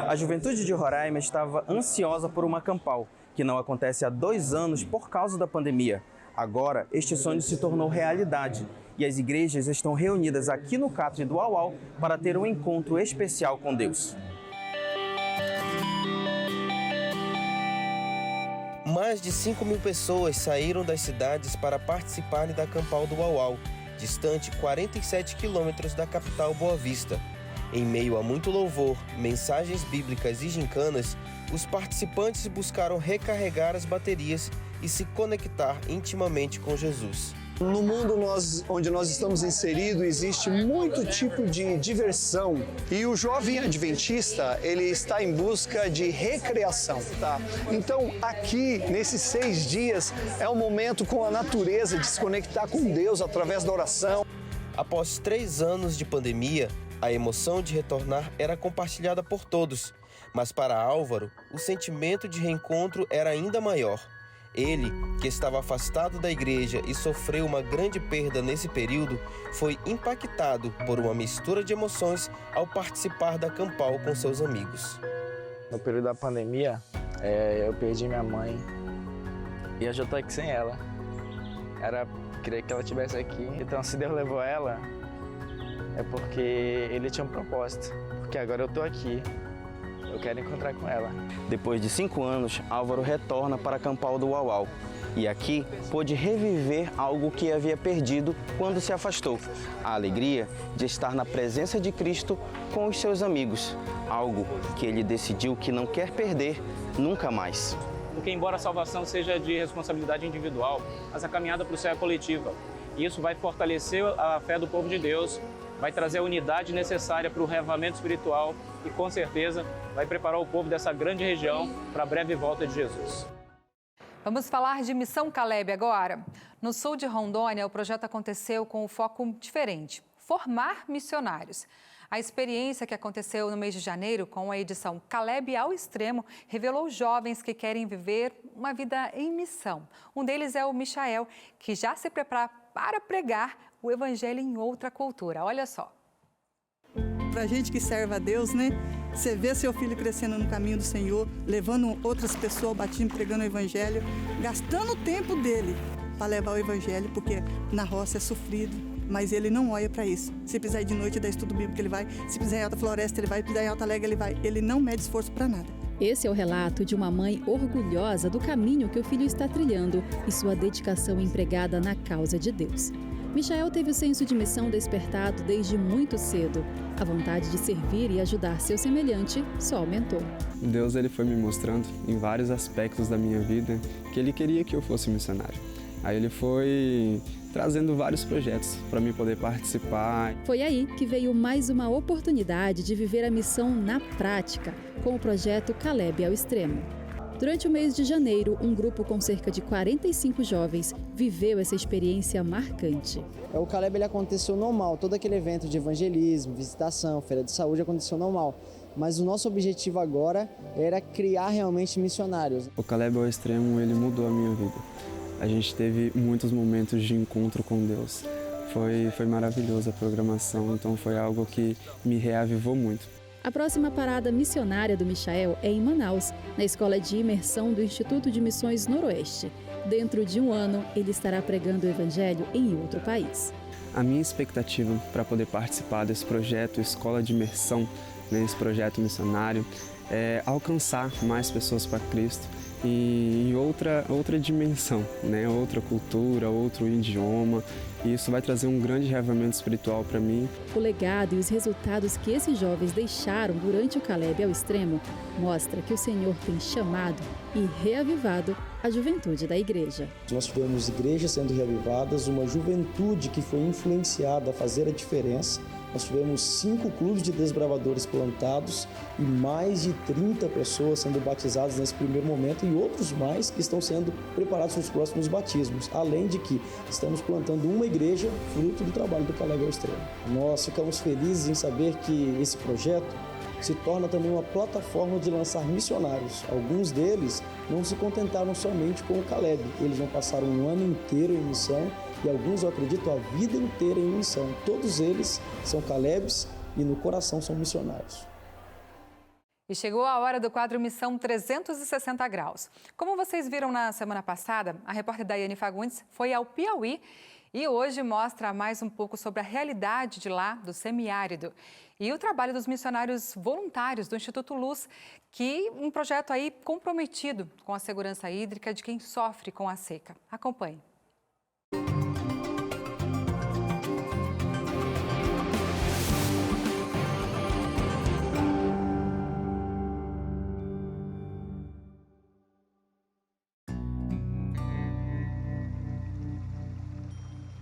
A juventude de Roraima estava ansiosa por uma acampal, que não acontece há 2 anos por causa da pandemia. Agora, este sonho se tornou realidade e as igrejas estão reunidas aqui no Catre do Uauau para ter um encontro especial com Deus. Mais de 5.000 pessoas saíram das cidades para participarem da Acampal do Uauau, distante 47 quilômetros da capital Boa Vista. Em meio a muito louvor, mensagens bíblicas e gincanas, os participantes buscaram recarregar as baterias e se conectar intimamente com Jesus. No mundo onde nós estamos inseridos, existe muito tipo de diversão. E o jovem adventista, ele está em busca de recreação, tá? Então, aqui, nesses 6 dias, é um momento com a natureza, de se conectar com Deus através da oração. Após 3 anos de pandemia, a emoção de retornar era compartilhada por todos. Mas para Álvaro, o sentimento de reencontro era ainda maior. Ele, que estava afastado da igreja e sofreu uma grande perda nesse período, foi impactado por uma mistura de emoções ao participar da Acampal com seus amigos. No período da pandemia, eu perdi minha mãe e eu já estou aqui sem ela. Queria que ela estivesse aqui. Então, se Deus levou ela, é porque Ele tinha um propósito. Porque agora eu estou aqui. Eu quero encontrar com ela. Depois de 5 anos, Álvaro retorna para a Acampal do Uauau. E aqui pôde reviver algo que havia perdido quando se afastou. A alegria de estar na presença de Cristo com os seus amigos. Algo que ele decidiu que não quer perder nunca mais. Porque embora a salvação seja de responsabilidade individual, mas a caminhada para o céu é coletiva. E isso vai fortalecer a fé do povo de Deus, vai trazer a unidade necessária para o reavivamento espiritual e, com certeza, vai preparar o povo dessa grande região para a breve volta de Jesus. Vamos falar de Missão Caleb agora. No sul de Rondônia, o projeto aconteceu com um foco diferente: formar missionários. A experiência que aconteceu no mês de janeiro com a edição Caleb ao Extremo revelou jovens que querem viver uma vida em missão. Um deles é o Michael, que já se prepara para pregar o evangelho em outra cultura. Olha só. Para a gente que serve a Deus, né? Você vê seu filho crescendo no caminho do Senhor, levando outras pessoas ao batismo, pregando o evangelho, gastando o tempo dele para levar o evangelho, porque na roça é sofrido, mas ele não olha para isso. Se precisar ir de noite, dar estudo bíblico, ele vai. Se precisar ir em alta floresta, ele vai. Se precisar ir em alta alegre, ele vai. Ele não mede esforço para nada. Esse é o relato de uma mãe orgulhosa do caminho que o filho está trilhando e sua dedicação empregada na causa de Deus. Michael teve o senso de missão despertado desde muito cedo. A vontade de servir e ajudar seu semelhante só aumentou. Deus ele foi me mostrando em vários aspectos da minha vida que Ele queria que eu fosse missionário. Aí Ele foi trazendo vários projetos para mim poder participar. Foi aí que veio mais uma oportunidade de viver a missão na prática, com o projeto Caleb ao Extremo. Durante o mês de janeiro, um grupo com cerca de 45 jovens viveu essa experiência marcante. O Caleb ele aconteceu normal, todo aquele evento de evangelismo, visitação, feira de saúde aconteceu normal. Mas o nosso objetivo agora era criar realmente missionários. O Caleb ao Extremo, ele mudou a minha vida. A gente teve muitos momentos de encontro com Deus. foi maravilhosa a programação, então foi algo que me reavivou muito. A próxima parada missionária do Michael é em Manaus, na Escola de Imersão do Instituto de Missões Noroeste. Dentro de um ano, ele estará pregando o Evangelho em outro país. A minha expectativa para poder participar desse projeto Escola de Imersão, nesse projeto missionário, é alcançar mais pessoas para Cristo e em outra dimensão, né? Outra cultura, outro idioma. E isso vai trazer um grande reavivamento espiritual para mim. O legado e os resultados que esses jovens deixaram durante o Caleb ao Extremo mostra que o Senhor tem chamado e reavivado a juventude da igreja. Nós tivemos igrejas sendo reavivadas, uma juventude que foi influenciada a fazer a diferença. Nós tivemos 5 clubes de desbravadores plantados e mais de 30 pessoas sendo batizadas nesse primeiro momento e outros mais que estão sendo preparados para os próximos batismos. Além de que estamos plantando uma igreja fruto do trabalho do Caleb ao Extremo. Nós ficamos felizes em saber que esse projeto se torna também uma plataforma de lançar missionários. Alguns deles não se contentaram somente com o Caleb, eles vão passar um ano inteiro em missão e alguns, eu acredito, a vida inteira em missão. Todos eles são Calebs e no coração são missionários. E chegou a hora do quadro Missão 360 Graus. Como vocês viram na semana passada, a repórter Daiane Fagundes foi ao Piauí e hoje mostra mais um pouco sobre a realidade de lá, do semiárido. E o trabalho dos missionários voluntários do Instituto Luz, que um projeto aí comprometido com a segurança hídrica de quem sofre com a seca. Acompanhe.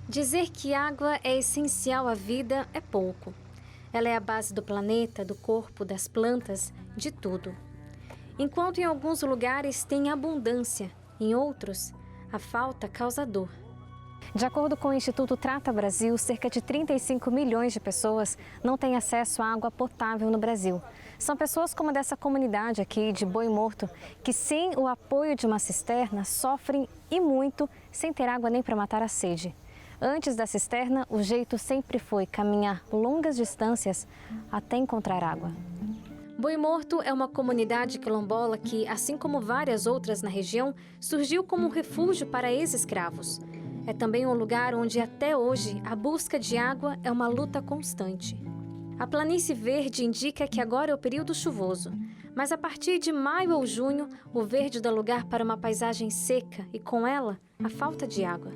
Dizer que água é essencial à vida é pouco. Ela é a base do planeta, do corpo, das plantas, de tudo. Enquanto em alguns lugares tem abundância, em outros, a falta causa dor. De acordo com o Instituto Trata Brasil, cerca de 35 milhões de pessoas não têm acesso à água potável no Brasil. São pessoas como a dessa comunidade aqui de Boi Morto, que sem o apoio de uma cisterna sofrem e muito sem ter água nem para matar a sede. Antes da cisterna, o jeito sempre foi caminhar longas distâncias até encontrar água. Boi Morto é uma comunidade quilombola que, assim como várias outras na região, surgiu como um refúgio para ex-escravos. É também um lugar onde, até hoje, a busca de água é uma luta constante. A planície verde indica que agora é o período chuvoso, mas a partir de maio ou junho, o verde dá lugar para uma paisagem seca e, com ela, a falta de água.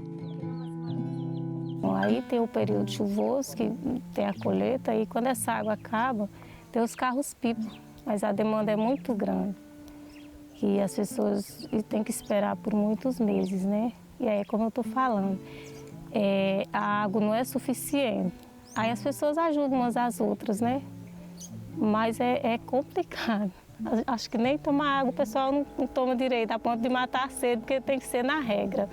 Aí tem o período chuvoso, que tem a colheita, e quando essa água acaba, tem os carros-pipa, mas a demanda é muito grande. E as pessoas têm que esperar por muitos meses, né? E aí, como eu estou falando, a água não é suficiente. Aí as pessoas ajudam umas às outras, né? Mas é complicado. Acho que nem tomar água o pessoal não toma direito, a ponto de matar a sede, porque tem que ser na regra.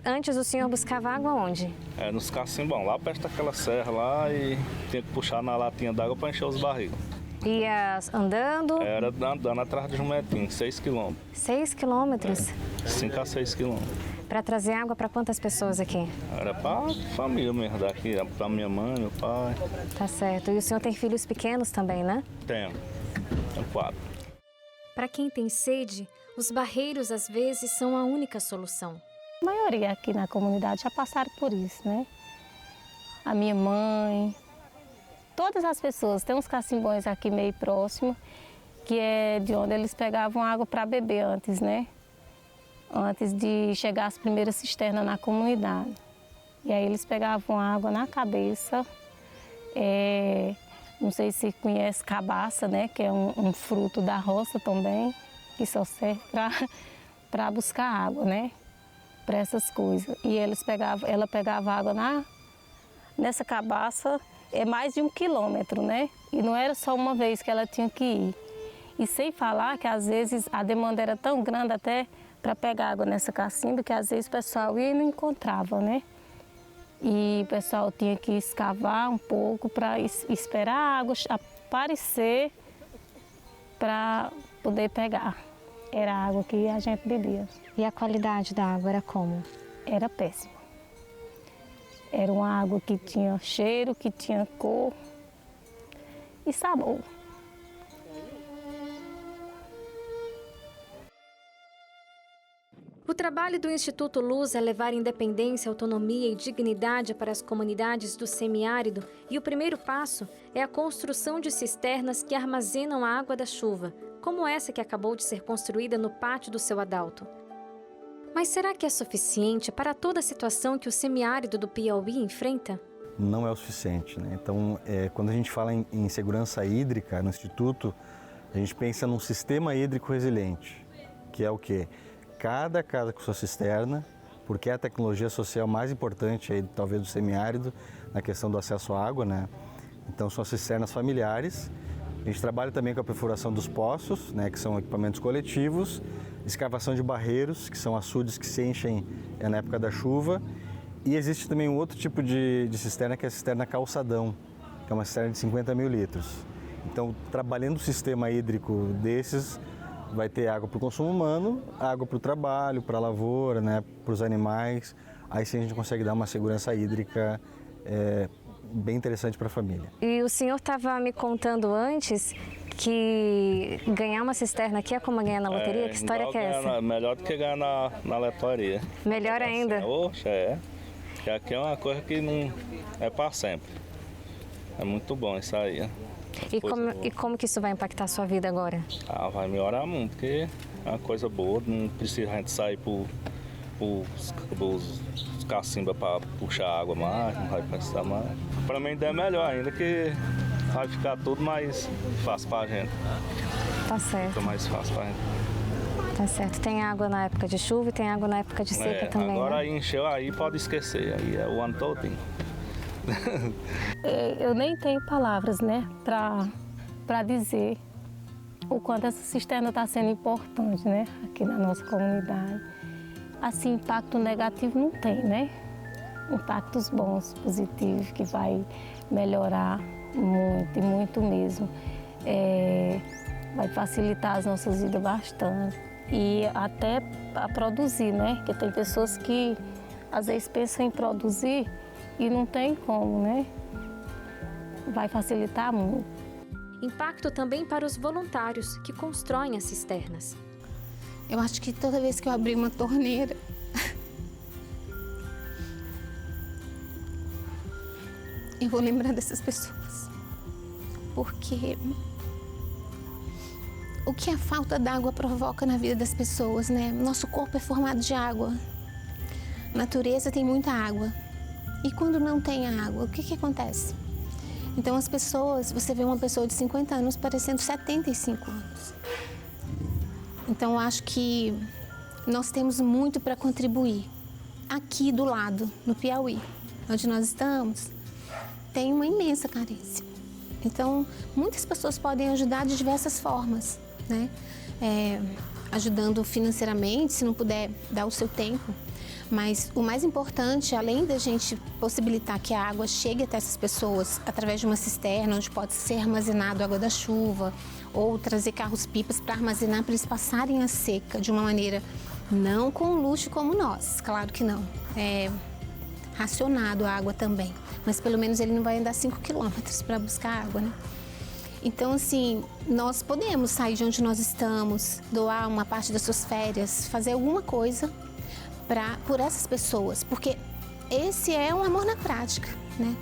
Antes o senhor buscava água onde? Nos cacimbão, lá perto daquela serra lá, e tinha que puxar na latinha d'água para encher os barris. Ia andando? Era andando atrás de Jumetim, 6 quilômetros. 6 quilômetros? 5 a 6 quilômetros. Para trazer água para quantas pessoas aqui? Era para a família mesmo daqui, para minha mãe, meu pai. Tá certo. E o senhor tem filhos pequenos também, né? Tenho 4. Para quem tem sede, os barreiros às vezes são a única solução. A maioria aqui na comunidade já passaram por isso, né? A minha mãe, todas as pessoas. Tem uns cacimbões aqui meio próximo, que é de onde eles pegavam água para beber antes, né? Antes de chegar as primeiras cisternas na comunidade. E aí eles pegavam água na cabeça. Não sei se conhece cabaça, né? Que é um fruto da roça também, que só serve para buscar água, né? Para essas coisas. E ela pegava água nessa cabaça, mais de 1 quilômetro, né? E não era só uma vez que ela tinha que ir. E sem falar que às vezes a demanda era tão grande até para pegar água nessa cacimba, que às vezes o pessoal ia e não encontrava, né? E o pessoal tinha que escavar um pouco para esperar a água aparecer para poder pegar. Era a água que a gente bebia. E a qualidade da água era como? Era péssima. Era uma água que tinha cheiro, que tinha cor e sabor. O trabalho do Instituto Luz é levar independência, autonomia e dignidade para as comunidades do semiárido e o primeiro passo é a construção de cisternas que armazenam a água da chuva, como essa que acabou de ser construída no pátio do seu Adalto. Mas será que é suficiente para toda a situação que o semiárido do Piauí enfrenta? Não é o suficiente, né? Então, quando a gente fala em segurança hídrica no Instituto, a gente pensa num sistema hídrico resiliente, que é o quê? Cada casa com sua cisterna, porque é a tecnologia social mais importante, aí, talvez, do semiárido, na questão do acesso à água, né? Então, são as cisternas familiares. A gente trabalha também com a perfuração dos poços, né, que são equipamentos coletivos, escavação de barreiros, que são açudes que se enchem na época da chuva. E existe também um outro tipo de cisterna, que é a cisterna calçadão, que é uma cisterna de 50 mil litros. Então, trabalhando o sistema hídrico desses, vai ter água para o consumo humano, água para o trabalho, para a lavoura, né, para os animais. Aí sim a gente consegue dar uma segurança hídrica bem interessante para a família. E o senhor estava me contando antes que ganhar uma cisterna aqui é como ganhar na loteria? Que história que é essa? Melhor do que ganhar na loteria. Melhor ainda? Oxe, Porque aqui é uma coisa que não é para sempre. É muito bom isso aí. E como que isso vai impactar a sua vida agora? Vai melhorar muito, porque é uma coisa boa, não precisa a gente sair os cacimbas para puxar água mais, não vai precisar mais. Para mim ainda é melhor ainda, que vai ficar tudo mais fácil para a gente. Tá certo. Fica mais fácil para a gente. Tá certo. Tem água na época de chuva e tem água na época de seca também, agora né? Aí encheu, aí pode esquecer, aí é o ano todinho. Eu nem tenho palavras, né, para dizer o quanto essa cisterna está sendo importante, né, aqui na nossa comunidade. Assim, impacto negativo não tem, né? Impactos bons, positivos, que vai melhorar muito, e muito mesmo. Vai facilitar as nossas vidas bastante. E até a produzir, né? Porque tem pessoas que às vezes pensam em produzir e não tem como, né? Vai facilitar muito. Impacto também para os voluntários que constroem as cisternas. Eu acho que toda vez que eu abrir uma torneira, eu vou lembrar dessas pessoas. Porque o que a falta d'água provoca na vida das pessoas, né? Nosso corpo é formado de água. A natureza tem muita água. E quando não tem água, o que acontece? Então as pessoas, você vê uma pessoa de 50 anos parecendo 75 anos. Então eu acho que nós temos muito para contribuir. Aqui do lado, no Piauí, onde nós estamos, tem uma imensa carência. Então muitas pessoas podem ajudar de diversas formas, né? Ajudando financeiramente, se não puder dar o seu tempo. Mas o mais importante, além da gente possibilitar que a água chegue até essas pessoas através de uma cisterna, onde pode ser armazenado água da chuva, ou trazer carros-pipas para armazenar, para eles passarem a seca de uma maneira não com luxo como nós, claro que não. Racionado a água também, mas pelo menos ele não vai andar 5 quilômetros para buscar água, né? Então, assim, nós podemos sair de onde nós estamos, doar uma parte das suas férias, fazer alguma coisa por essas pessoas, porque esse é um amor na prática, né?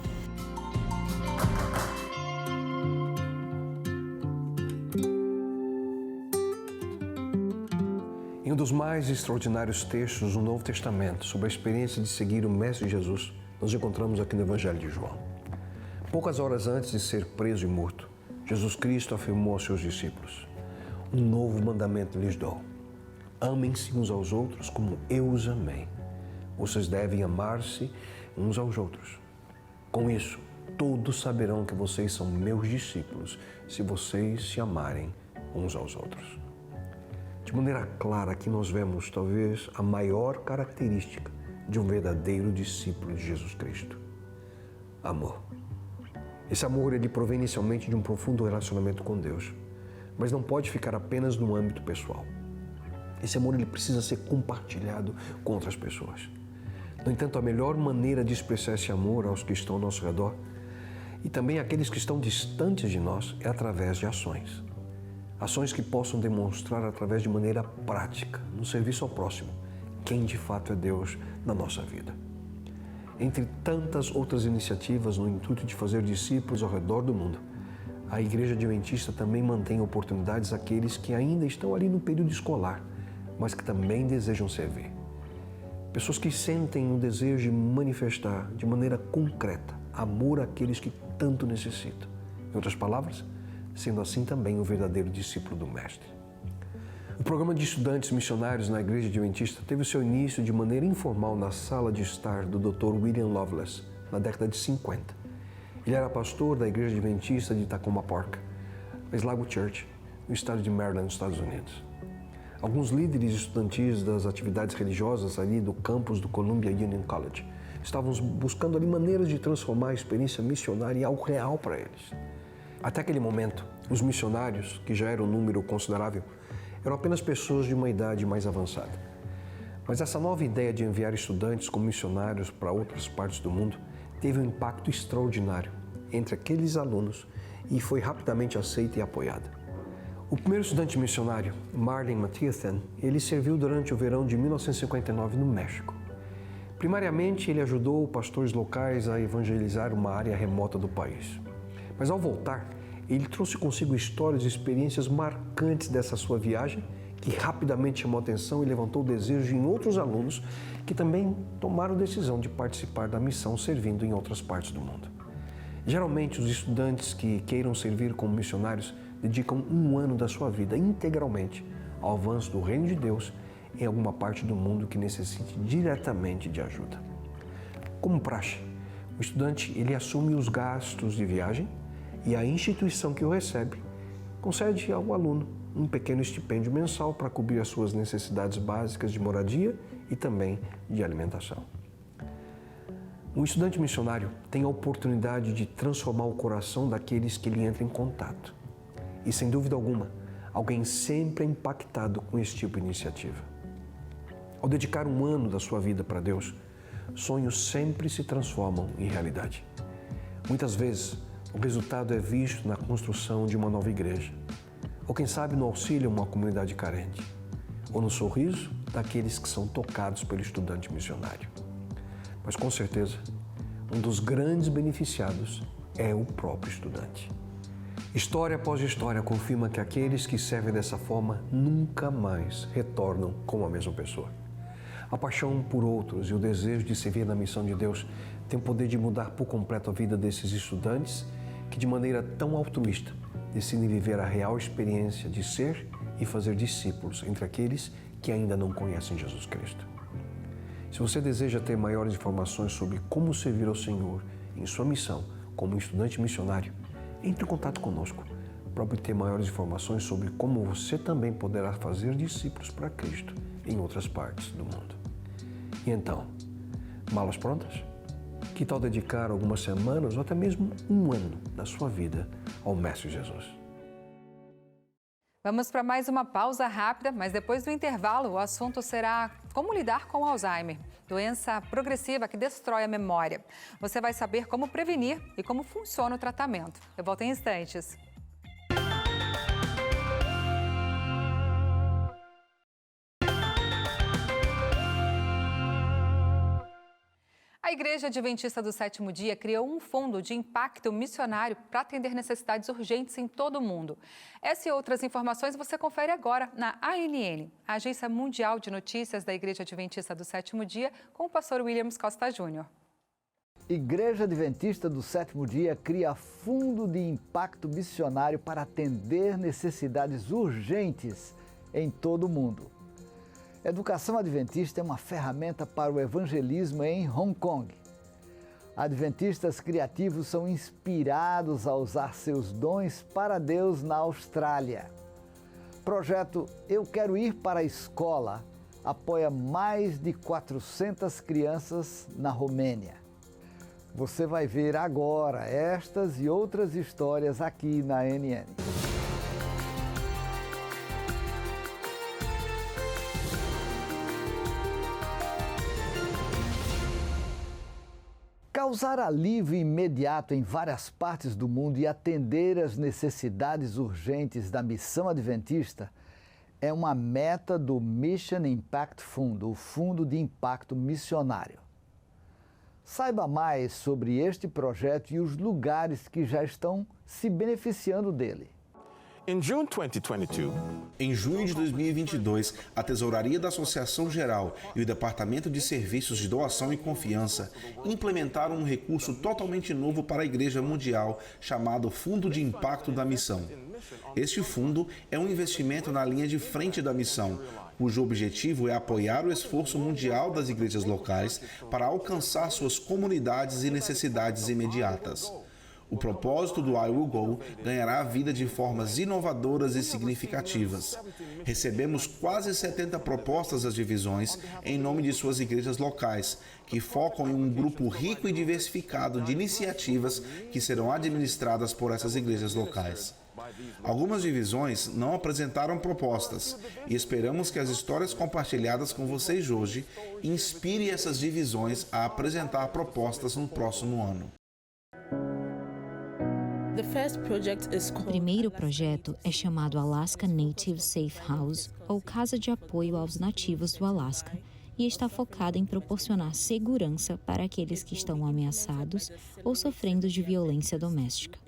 Em um dos mais extraordinários textos do Novo Testamento sobre a experiência de seguir o Mestre Jesus, nos encontramos aqui no Evangelho de João. Poucas horas antes de ser preso e morto, Jesus Cristo afirmou aos seus discípulos: um novo mandamento lhes dou. Amem-se uns aos outros como eu os amei. Vocês devem amar-se uns aos outros. Com isso, todos saberão que vocês são meus discípulos, se vocês se amarem uns aos outros. De maneira clara, aqui nós vemos talvez a maior característica de um verdadeiro discípulo de Jesus Cristo: amor. Esse amor, ele provém inicialmente de um profundo relacionamento com Deus, mas não pode ficar apenas no âmbito pessoal. Esse amor, ele precisa ser compartilhado com outras pessoas. No entanto, a melhor maneira de expressar esse amor aos que estão ao nosso redor e também àqueles que estão distantes de nós é através de ações. Ações que possam demonstrar através de maneira prática, no serviço ao próximo, quem de fato é Deus na nossa vida. Entre tantas outras iniciativas no intuito de fazer discípulos ao redor do mundo, a Igreja Adventista também mantém oportunidades àqueles que ainda estão ali no período escolar, mas que também desejam servir. Pessoas que sentem o desejo de manifestar de maneira concreta amor àqueles que tanto necessitam. Em outras palavras, sendo assim também o verdadeiro discípulo do Mestre. O programa de estudantes missionários na Igreja Adventista teve o seu início de maneira informal na sala de estar do Dr. William Lovelace, na década de 50. Ele era pastor da Igreja Adventista de Tacoma Park, Lago Church, no estado de Maryland, nos Estados Unidos. Alguns líderes estudantis das atividades religiosas ali do campus do Columbia Union College estavam buscando ali maneiras de transformar a experiência missionária em algo real para eles. Até aquele momento, os missionários, que já eram um número considerável, eram apenas pessoas de uma idade mais avançada. Mas essa nova ideia de enviar estudantes como missionários para outras partes do mundo teve um impacto extraordinário entre aqueles alunos e foi rapidamente aceita e apoiada. O primeiro estudante missionário, Marlin Mathiathan, ele serviu durante o verão de 1959 no México. Primariamente, ele ajudou pastores locais a evangelizar uma área remota do país. Mas ao voltar, ele trouxe consigo histórias e experiências marcantes dessa sua viagem, que rapidamente chamou a atenção e levantou o desejo em outros alunos que também tomaram a decisão de participar da missão servindo em outras partes do mundo. Geralmente, os estudantes que queiram servir como missionários dedicam um ano da sua vida integralmente ao avanço do reino de Deus em alguma parte do mundo que necessite diretamente de ajuda. Como praxe, o estudante ele assume os gastos de viagem e a instituição que o recebe concede ao aluno um pequeno estipêndio mensal para cobrir as suas necessidades básicas de moradia e também de alimentação. Um estudante missionário tem a oportunidade de transformar o coração daqueles que ele entra em contato. E, sem dúvida alguma, alguém sempre é impactado com esse tipo de iniciativa. Ao dedicar um ano da sua vida para Deus, sonhos sempre se transformam em realidade. Muitas vezes, o resultado é visto na construção de uma nova igreja, ou quem sabe no auxílio a uma comunidade carente, ou no sorriso daqueles que são tocados pelo estudante missionário. Mas com certeza, um dos grandes beneficiados é o próprio estudante. História após história confirma que aqueles que servem dessa forma nunca mais retornam como a mesma pessoa. A paixão por outros e o desejo de servir na missão de Deus tem o poder de mudar por completo a vida desses estudantes que, de maneira tão altruísta, decidem viver a real experiência de ser e fazer discípulos entre aqueles que ainda não conhecem Jesus Cristo. Se você deseja ter maiores informações sobre como servir ao Senhor em sua missão como estudante missionário, entre em contato conosco para obter maiores informações sobre como você também poderá fazer discípulos para Cristo em outras partes do mundo. E então, malas prontas? Que tal dedicar algumas semanas ou até mesmo um ano da sua vida ao Mestre Jesus? Vamos para mais uma pausa rápida, mas depois do intervalo o assunto será como lidar com o Alzheimer, doença progressiva que destrói a memória. Você vai saber como prevenir e como funciona o tratamento. Eu volto em instantes. A Igreja Adventista do Sétimo Dia criou um fundo de impacto missionário para atender necessidades urgentes em todo o mundo. Essa e outras informações você confere agora na ANN, a Agência Mundial de Notícias da Igreja Adventista do Sétimo Dia, com o pastor Williams Costa Júnior. Igreja Adventista do Sétimo Dia cria fundo de impacto missionário para atender necessidades urgentes em todo o mundo. Educação Adventista é uma ferramenta para o evangelismo em Hong Kong. Adventistas criativos são inspirados a usar seus dons para Deus na Austrália. Projeto Eu Quero Ir para a Escola apoia mais de 400 crianças na Romênia. Você vai ver agora estas e outras histórias aqui na ANN. Causar alívio imediato em várias partes do mundo e atender às necessidades urgentes da missão adventista é uma meta do Mission Impact Fund, o Fundo de Impacto Missionário. Saiba mais sobre este projeto e os lugares que já estão se beneficiando dele. Em junho de 2022, a Tesouraria da Associação Geral e o Departamento de Serviços de Doação e Confiança implementaram um recurso totalmente novo para a Igreja Mundial, chamado Fundo de Impacto da Missão. Este fundo é um investimento na linha de frente da missão, cujo objetivo é apoiar o esforço mundial das igrejas locais para alcançar suas comunidades e necessidades imediatas. O propósito do I Will Go ganhará vida de formas inovadoras e significativas. Recebemos quase 70 propostas das divisões em nome de suas igrejas locais, que focam em um grupo rico e diversificado de iniciativas que serão administradas por essas igrejas locais. Algumas divisões não apresentaram propostas e esperamos que as histórias compartilhadas com vocês hoje inspirem essas divisões a apresentar propostas no próximo ano. O primeiro projeto é chamado Alaska Native Safe House, ou Casa de Apoio aos Nativos do Alasca, e está focado em proporcionar segurança para aqueles que estão ameaçados ou sofrendo de violência doméstica.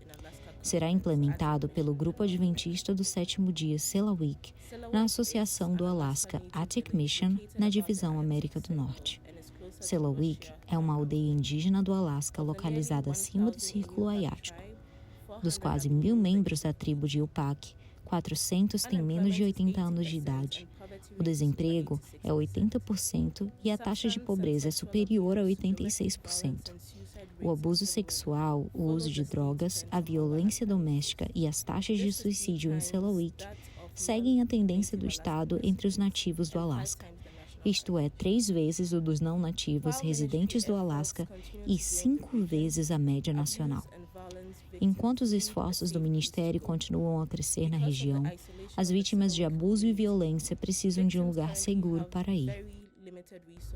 Será implementado pelo Grupo Adventista do Sétimo Dia Selawik, na Associação do Alaska Attic Mission, na Divisão América do Norte. Selawik é uma aldeia indígena do Alasca localizada acima do Círculo Asiático. Dos quase 1.000 membros da tribo de Upak, 400 têm menos de 80 anos de idade. O desemprego é 80% e a taxa de pobreza é superior a 86%. O abuso sexual, o uso de drogas, a violência doméstica e as taxas de suicídio em Selawik seguem a tendência do estado entre os nativos do Alasca. Isto é, 3 vezes o dos não nativos residentes do Alasca e 5 vezes a média nacional. Enquanto os esforços do Ministério continuam a crescer na região, as vítimas de abuso e violência precisam de um lugar seguro para ir.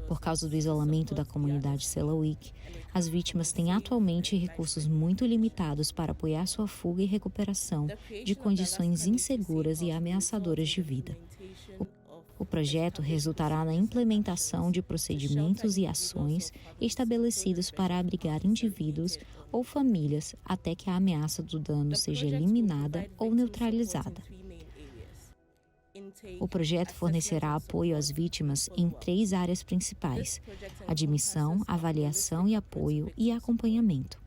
Por causa do isolamento da comunidade Selawik, as vítimas têm atualmente recursos muito limitados para apoiar sua fuga e recuperação de condições inseguras e ameaçadoras de vida. O projeto resultará na implementação de procedimentos e ações estabelecidos para abrigar indivíduos ou famílias até que a ameaça do dano seja eliminada ou neutralizada. O projeto fornecerá apoio às vítimas em 3 áreas principais: admissão, avaliação e apoio e acompanhamento.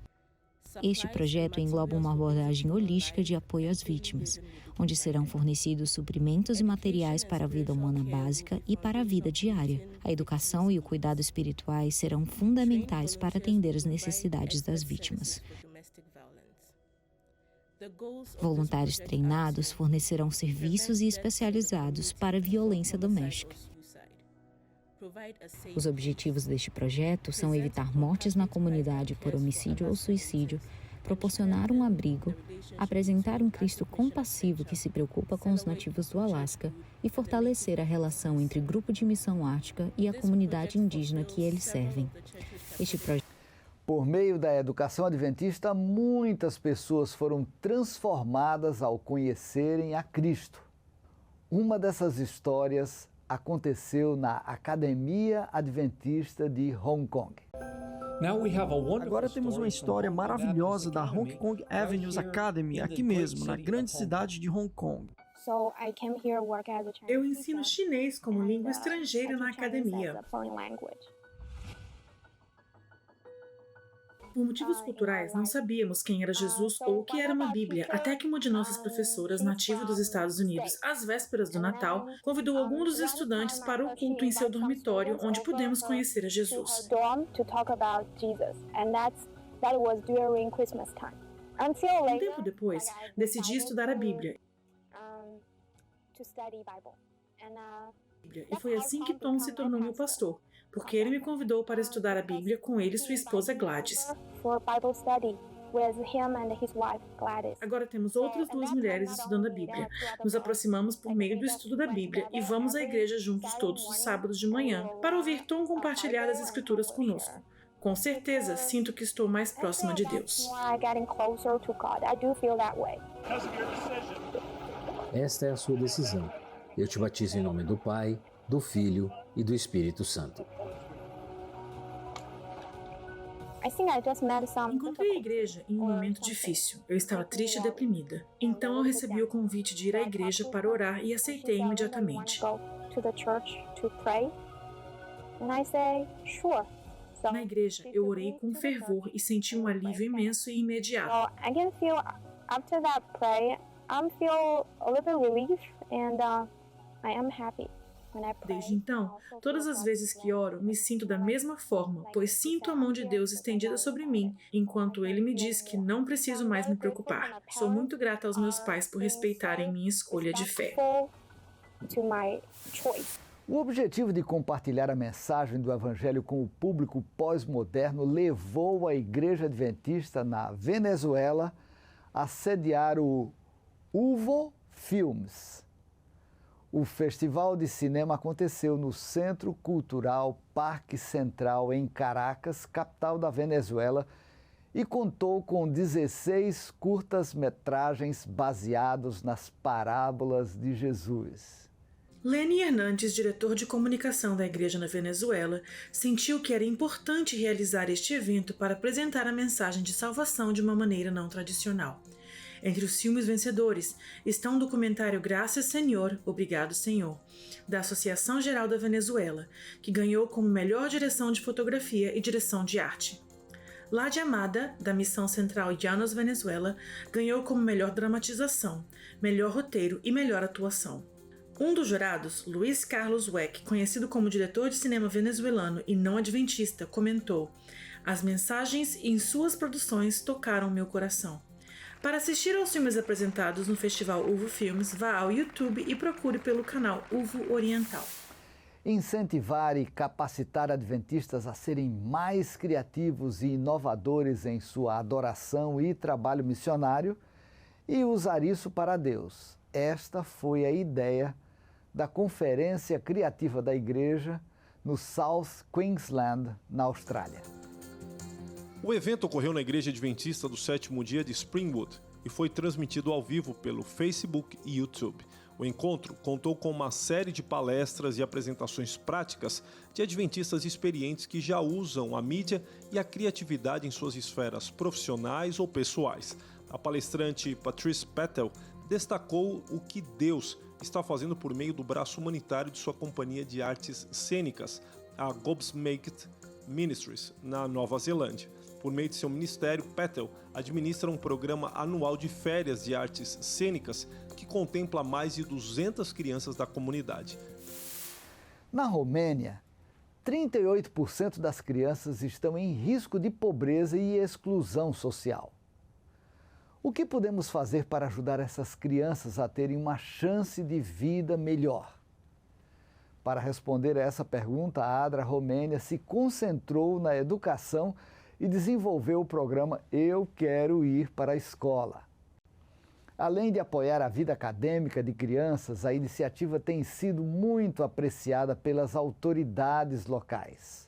Este projeto engloba uma abordagem holística de apoio às vítimas, onde serão fornecidos suprimentos e materiais para a vida humana básica e para a vida diária. A educação e o cuidado espirituais serão fundamentais para atender as necessidades das vítimas. Voluntários treinados fornecerão serviços especializados para a violência doméstica. Os objetivos deste projeto são evitar mortes na comunidade por homicídio ou suicídio, proporcionar um abrigo, apresentar um Cristo compassivo que se preocupa com os nativos do Alasca e fortalecer a relação entre o grupo de missão ártica e a comunidade indígena que eles servem. Por meio da educação adventista, muitas pessoas foram transformadas ao conhecerem a Cristo. Uma dessas histórias aconteceu na Academia Adventista de Hong Kong. Agora temos uma história maravilhosa da Hong Kong Avenues Academy, aqui mesmo, na grande cidade de Hong Kong. Eu ensino chinês como língua estrangeira na academia. Por motivos culturais, não sabíamos quem era Jesus ou o que era uma Bíblia, até que uma de nossas professoras, nativa dos Estados Unidos, às vésperas do Natal, convidou algum dos estudantes para o culto em seu dormitório, onde pudemos conhecer a Jesus. Um tempo depois, decidi estudar a Bíblia. E foi assim que Tom se tornou meu pastor, porque ele me convidou para estudar a Bíblia com ele e sua esposa Gladys. Agora temos outras 2 mulheres estudando a Bíblia. Nos aproximamos por meio do estudo da Bíblia e vamos à igreja juntos todos os sábados de manhã para ouvir Tom compartilhar as Escrituras conosco. Com certeza, sinto que estou mais próxima de Deus. Esta é a sua decisão. Eu te batizo em nome do Pai, do Filho e do Espírito Santo. Encontrei a igreja em um momento difícil. Eu estava triste e deprimida. Então eu recebi o convite de ir à igreja para orar e aceitei imediatamente. Na igreja, eu orei com fervor e senti um alívio imenso e imediato. Desde então, todas as vezes que oro, me sinto da mesma forma, pois sinto a mão de Deus estendida sobre mim, enquanto Ele me diz que não preciso mais me preocupar. Sou muito grata aos meus pais por respeitarem minha escolha de fé. O objetivo de compartilhar a mensagem do Evangelho com o público pós-moderno levou a Igreja Adventista na Venezuela a sediar o UVO Filmes. O Festival de Cinema aconteceu no Centro Cultural Parque Central, em Caracas, capital da Venezuela, e contou com 16 curtas-metragens baseados nas parábolas de Jesus. Lenny Hernandes, diretor de comunicação da igreja na Venezuela, sentiu que era importante realizar este evento para apresentar a mensagem de salvação de uma maneira não tradicional. Entre os filmes vencedores estão o documentário Graças Senhor, Obrigado Senhor, da Associação Geral da Venezuela, que ganhou como melhor direção de fotografia e direção de arte. La Llamada, da Missão Central Llanos Venezuela, ganhou como melhor dramatização, melhor roteiro e melhor atuação. Um dos jurados, Luiz Carlos Weck, conhecido como diretor de cinema venezuelano e não adventista, comentou: "As mensagens em suas produções tocaram meu coração." Para assistir aos filmes apresentados no Festival UVO Filmes, vá ao YouTube e procure pelo canal UVO Oriental. Incentivar e capacitar adventistas a serem mais criativos e inovadores em sua adoração e trabalho missionário e usar isso para Deus. Esta foi a ideia da Conferência Criativa da Igreja no South Queensland, na Austrália. O evento ocorreu na Igreja Adventista do Sétimo Dia de Springwood e foi transmitido ao vivo pelo Facebook e YouTube. O encontro contou com uma série de palestras e apresentações práticas de adventistas experientes que já usam a mídia e a criatividade em suas esferas profissionais ou pessoais. A palestrante Patrice Patel destacou o que Deus está fazendo por meio do braço humanitário de sua companhia de artes cênicas, a Gobsmacked Ministries, na Nova Zelândia. Por meio de seu ministério, Patel administra um programa anual de férias de artes cênicas que contempla mais de 200 crianças da comunidade. Na Romênia, 38% das crianças estão em risco de pobreza e exclusão social. O que podemos fazer para ajudar essas crianças a terem uma chance de vida melhor? Para responder a essa pergunta, a ADRA Romênia se concentrou na educação e desenvolveu o programa Eu Quero Ir para a Escola. Além de apoiar a vida acadêmica de crianças, a iniciativa tem sido muito apreciada pelas autoridades locais.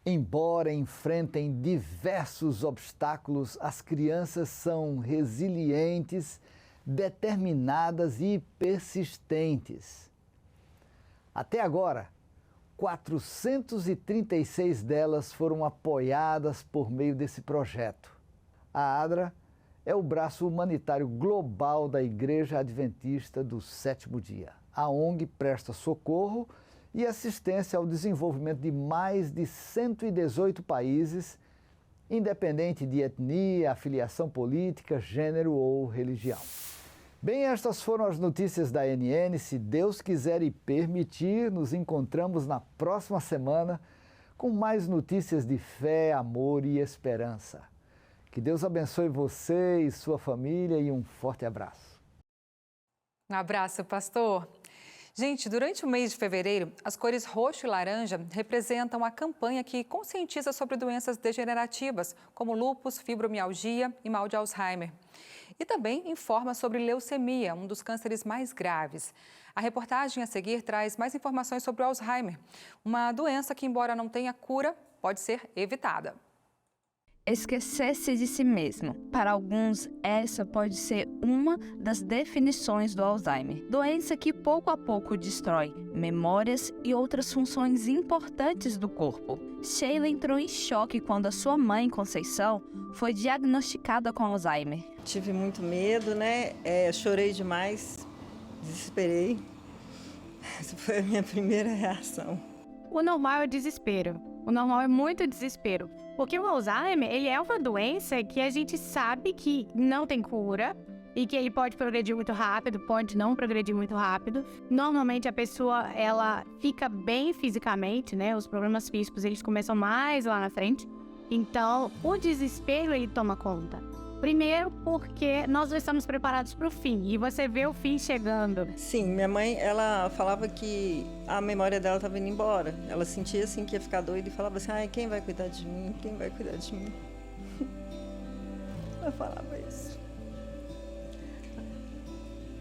Embora enfrentem diversos obstáculos, as crianças são resilientes, determinadas e persistentes. Até agora, 436 delas foram apoiadas por meio desse projeto. A ADRA é o braço humanitário global da Igreja Adventista do Sétimo Dia. A ONG presta socorro e assistência ao desenvolvimento de mais de 118 países, independente de etnia, afiliação política, gênero ou religião. Bem, estas foram as notícias da NN. Se Deus quiser e permitir, nos encontramos na próxima semana com mais notícias de fé, amor e esperança. Que Deus abençoe você e sua família e um forte abraço. Um abraço, pastor. Gente, durante o mês de fevereiro, as cores roxo e laranja representam a campanha que conscientiza sobre doenças degenerativas, como lúpus, fibromialgia e mal de Alzheimer. E também informa sobre leucemia, um dos cânceres mais graves. A reportagem a seguir traz mais informações sobre o Alzheimer, uma doença que, embora não tenha cura, pode ser evitada. Esquecer-se de si mesmo. Para alguns, essa pode ser uma das definições do Alzheimer. Doença que pouco a pouco destrói memórias e outras funções importantes do corpo. Sheila entrou em choque quando a sua mãe, Conceição, foi diagnosticada com Alzheimer. Tive muito medo, né? Chorei demais, desesperei. Essa foi a minha primeira reação. O normal é o desespero. O normal é muito desespero. Porque o Alzheimer, ele é uma doença que a gente sabe que não tem cura e que ele pode progredir muito rápido, pode não progredir muito rápido. Normalmente a pessoa, ela fica bem fisicamente, né? Os problemas físicos, eles começam mais lá na frente. Então, o desespero, ele toma conta. Primeiro porque nós não estamos preparados para o fim e você vê o fim chegando. Sim, minha mãe, ela falava que a memória dela estava indo embora. Ela sentia assim que ia ficar doida e falava assim, quem vai cuidar de mim? Quem vai cuidar de mim? Ela falava isso.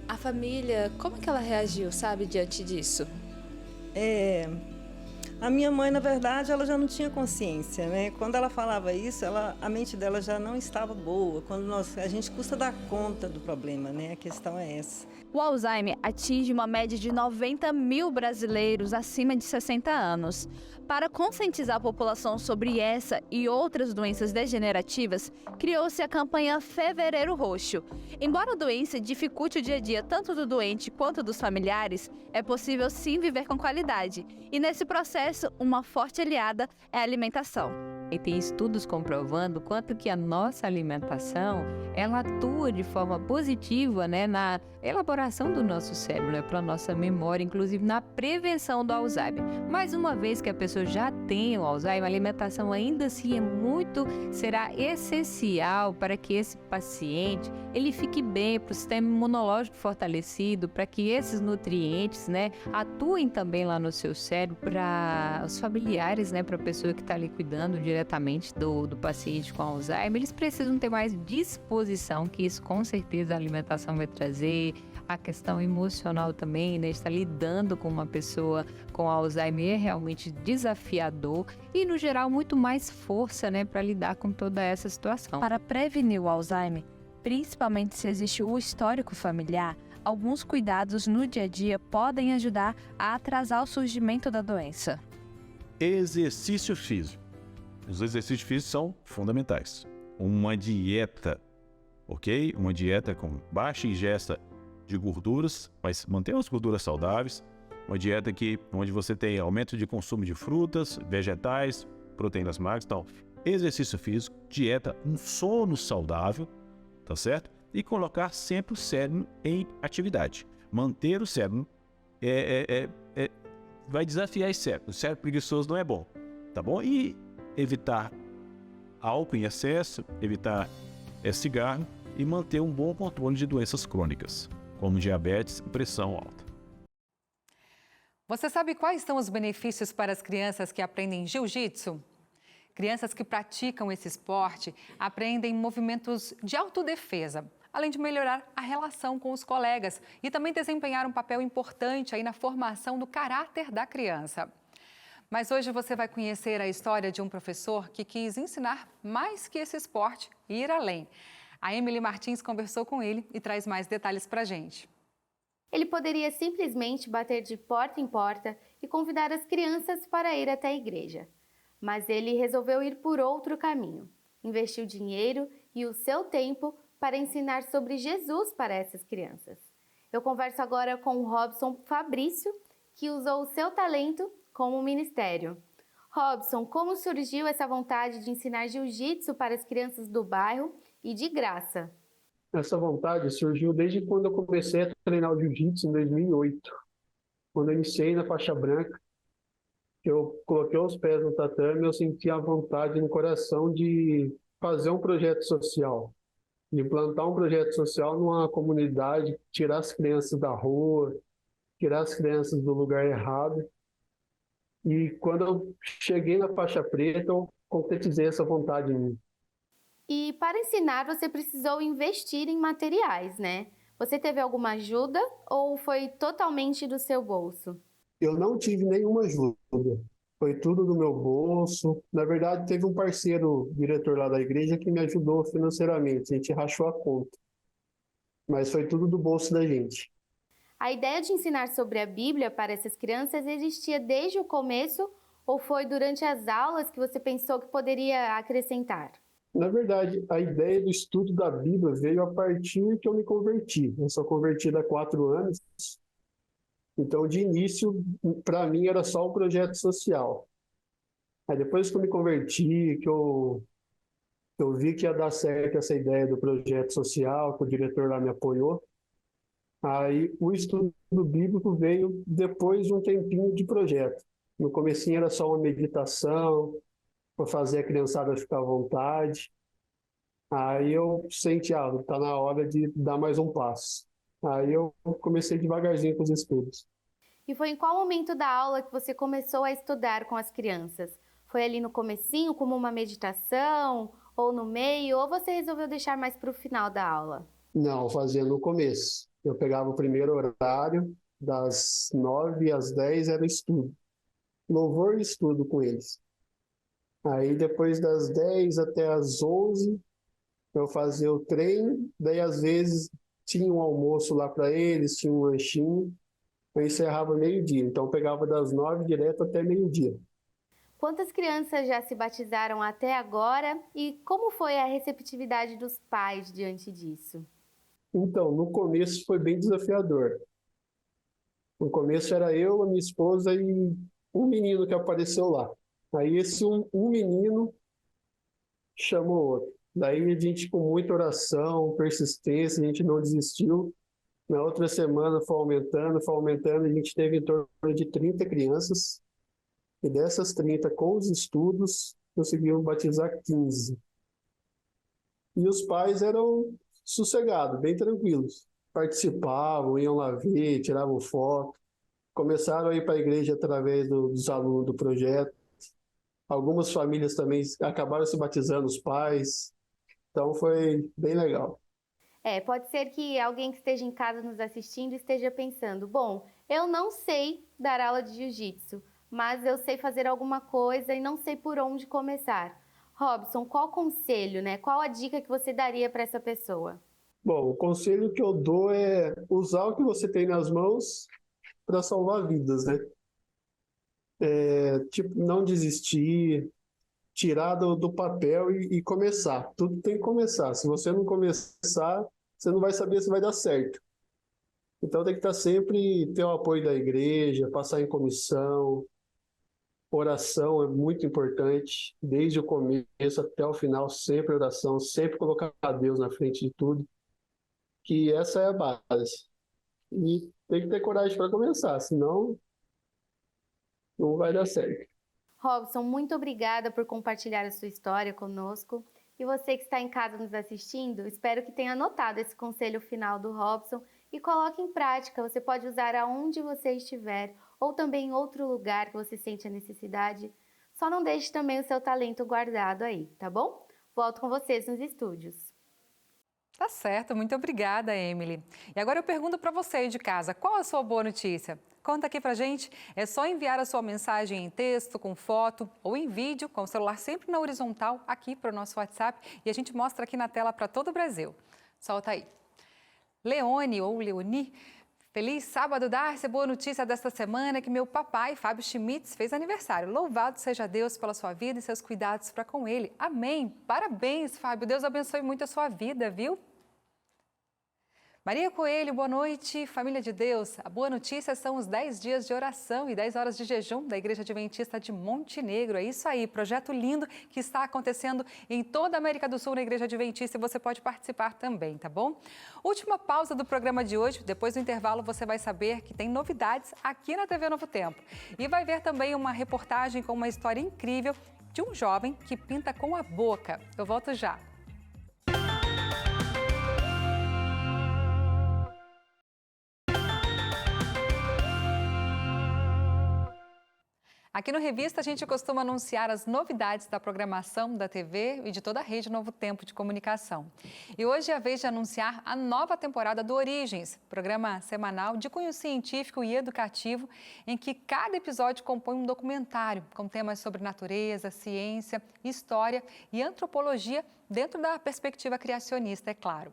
A família, como que ela reagiu, sabe, diante disso? A minha mãe, na verdade, ela já não tinha consciência, né? Quando ela falava isso, a mente dela já não estava boa. Quando a gente custa dar conta do problema, né? A questão é essa. O Alzheimer atinge uma média de 90 mil brasileiros acima de 60 anos. Para conscientizar a população sobre essa e outras doenças degenerativas, criou-se a campanha Fevereiro Roxo. Embora a doença dificulte o dia a dia tanto do doente quanto dos familiares, é possível sim viver com qualidade. E nesse processo, uma forte aliada é a alimentação. E tem estudos comprovando quanto que a nossa alimentação, ela atua de forma positiva, né, na elaboração do nosso cérebro, né, para a nossa memória, inclusive na prevenção do Alzheimer. Mas uma vez que a pessoa já tem o Alzheimer, a alimentação ainda assim será essencial para que esse paciente ele fique bem, para o sistema imunológico fortalecido, para que esses nutrientes, né, atuem também lá no seu cérebro, para os familiares, né, para a pessoa que está ali cuidando diretamente do paciente com Alzheimer, eles precisam ter mais disposição, que isso com certeza a alimentação vai trazer. A questão emocional também, né? Estar lidando com uma pessoa com Alzheimer é realmente desafiador e, no geral, muito mais força, né, para lidar com toda essa situação. Para prevenir o Alzheimer, principalmente se existe o histórico familiar, alguns cuidados no dia a dia podem ajudar a atrasar o surgimento da doença. Exercício físico. Os exercícios físicos são fundamentais. Uma dieta, ok? Uma dieta com baixa ingesta de gorduras, mas manter as gorduras saudáveis. Uma dieta onde você tem aumento de consumo de frutas, vegetais, proteínas magras. Então, exercício físico, dieta, um sono saudável, tá certo? E colocar sempre o cérebro em atividade. Manter o cérebro vai desafiar esse cérebro. O cérebro preguiçoso não é bom, tá bom? E evitar álcool em excesso, evitar cigarro e manter um bom controle de doenças crônicas, como diabetes e pressão alta. Você sabe quais são os benefícios para as crianças que aprendem jiu-jitsu? Crianças que praticam esse esporte aprendem movimentos de autodefesa, além de melhorar a relação com os colegas e também desempenhar um papel importante aí na formação do caráter da criança. Mas hoje você vai conhecer a história de um professor que quis ensinar mais que esse esporte e ir além. A Emily Martins conversou com ele e traz mais detalhes para a gente. Ele poderia simplesmente bater de porta em porta e convidar as crianças para ir até a igreja. Mas ele resolveu ir por outro caminho. Investiu dinheiro e o seu tempo para ensinar sobre Jesus para essas crianças. Eu converso agora com o Robson Fabrício, que usou o seu talento como ministério. Robson, como surgiu essa vontade de ensinar jiu-jitsu para as crianças do bairro e de graça? Essa vontade surgiu desde quando eu comecei a treinar o jiu-jitsu em 2008. Quando eu iniciei na faixa branca, eu coloquei os pés no tatame, eu senti a vontade no coração de fazer um projeto social, de implantar um projeto social numa comunidade, tirar as crianças da rua, tirar as crianças do lugar errado. E quando eu cheguei na faixa preta, eu concretizei essa vontade em mim. E para ensinar, você precisou investir em materiais, né? Você teve alguma ajuda ou foi totalmente do seu bolso? Eu não tive nenhuma ajuda. Foi tudo do meu bolso. Na verdade, teve um parceiro, diretor lá da igreja, que me ajudou financeiramente. A gente rachou a conta. Mas foi tudo do bolso da gente. A ideia de ensinar sobre a Bíblia para essas crianças existia desde o começo ou foi durante as aulas que você pensou que poderia acrescentar? Na verdade, a ideia do estudo da Bíblia veio a partir que eu me converti. Eu sou convertido há 4 anos. Então, de início, para mim, era só um projeto social. Aí depois que eu me converti, que eu vi que ia dar certo essa ideia do projeto social, que o diretor lá me apoiou, aí o estudo bíblico veio depois de um tempinho de projeto. No comecinho era só uma meditação, para fazer a criançada ficar à vontade. Aí eu senti, está na hora de dar mais um passo. Aí eu comecei devagarzinho com os estudos. E foi em qual momento da aula que você começou a estudar com as crianças? Foi ali no comecinho, como uma meditação, ou no meio, ou você resolveu deixar mais para o final da aula? Não, fazia no começo. Eu pegava o primeiro horário, das 9 às 10 era estudo. Louvor e estudo com eles. Aí depois das 10 até as 11, eu fazia o treino, daí às vezes tinha um almoço lá para eles, tinha um lanchinho, eu encerrava meio-dia, então eu pegava das 9 direto até meio-dia. Quantas crianças já se batizaram até agora e como foi a receptividade dos pais diante disso? Então, no começo foi bem desafiador. No começo era eu, a minha esposa e um menino que apareceu lá. Aí esse um menino chamou outro. Daí a gente, com muita oração, persistência, a gente não desistiu. Na outra semana foi aumentando, a gente teve em torno de 30 crianças. E dessas 30, com os estudos, conseguimos batizar 15. E os pais eram sossegados, bem tranquilos. Participavam, iam lá ver, tiravam foto. Começaram a ir para a igreja através dos alunos do projeto. Algumas famílias também acabaram se batizando, os pais. Então foi bem legal. Pode ser que alguém que esteja em casa nos assistindo esteja pensando, bom, eu não sei dar aula de jiu-jitsu, mas eu sei fazer alguma coisa e não sei por onde começar. Robson, qual conselho, qual a dica que você daria para essa pessoa? Bom, o conselho que eu dou é usar o que você tem nas mãos para salvar vidas, não desistir, tirar do papel e começar. Tudo tem que começar. Se você não começar, você não vai saber se vai dar certo. Então tem que estar sempre, ter o apoio da igreja, passar em comissão. Oração é muito importante, desde o começo até o final, sempre oração, sempre colocar Deus na frente de tudo, que essa é a base. E tem que ter coragem para começar, senão não vai dar certo. Robson, muito obrigada por compartilhar a sua história conosco. E você que está em casa nos assistindo, espero que tenha anotado esse conselho final do Robson e coloque em prática. Você pode usar aonde você estiver ou também em outro lugar que você sente a necessidade. Só não deixe também o seu talento guardado aí, tá bom? Volto com vocês nos estúdios. Tá certo, muito obrigada, Emily. E agora eu pergunto para você aí de casa, qual a sua boa notícia? Conta aqui pra gente, é só enviar a sua mensagem em texto, com foto ou em vídeo, com o celular sempre na horizontal, aqui para o nosso WhatsApp, e a gente mostra aqui na tela para todo o Brasil. Solta aí. Leone ou Leoni, feliz sábado, Darcy. Boa notícia desta semana é que meu papai, Fábio Schmitz, fez aniversário. Louvado seja Deus pela sua vida e seus cuidados para com ele. Amém. Parabéns, Fábio. Deus abençoe muito a sua vida, viu? Maria Coelho, boa noite, família de Deus. A boa notícia são os 10 dias de oração e 10 horas de jejum da Igreja Adventista de Montenegro. É isso aí, projeto lindo que está acontecendo em toda a América do Sul na Igreja Adventista e você pode participar também, tá bom? Última pausa do programa de hoje, depois do intervalo você vai saber que tem novidades aqui na TV Novo Tempo. E vai ver também uma reportagem com uma história incrível de um jovem que pinta com a boca. Eu volto já. Aqui no Revista a gente costuma anunciar as novidades da programação da TV e de toda a rede Novo Tempo de Comunicação. E hoje é a vez de anunciar a nova temporada do Origens, programa semanal de cunho científico e educativo, em que cada episódio compõe um documentário com temas sobre natureza, ciência, história e antropologia dentro da perspectiva criacionista, é claro.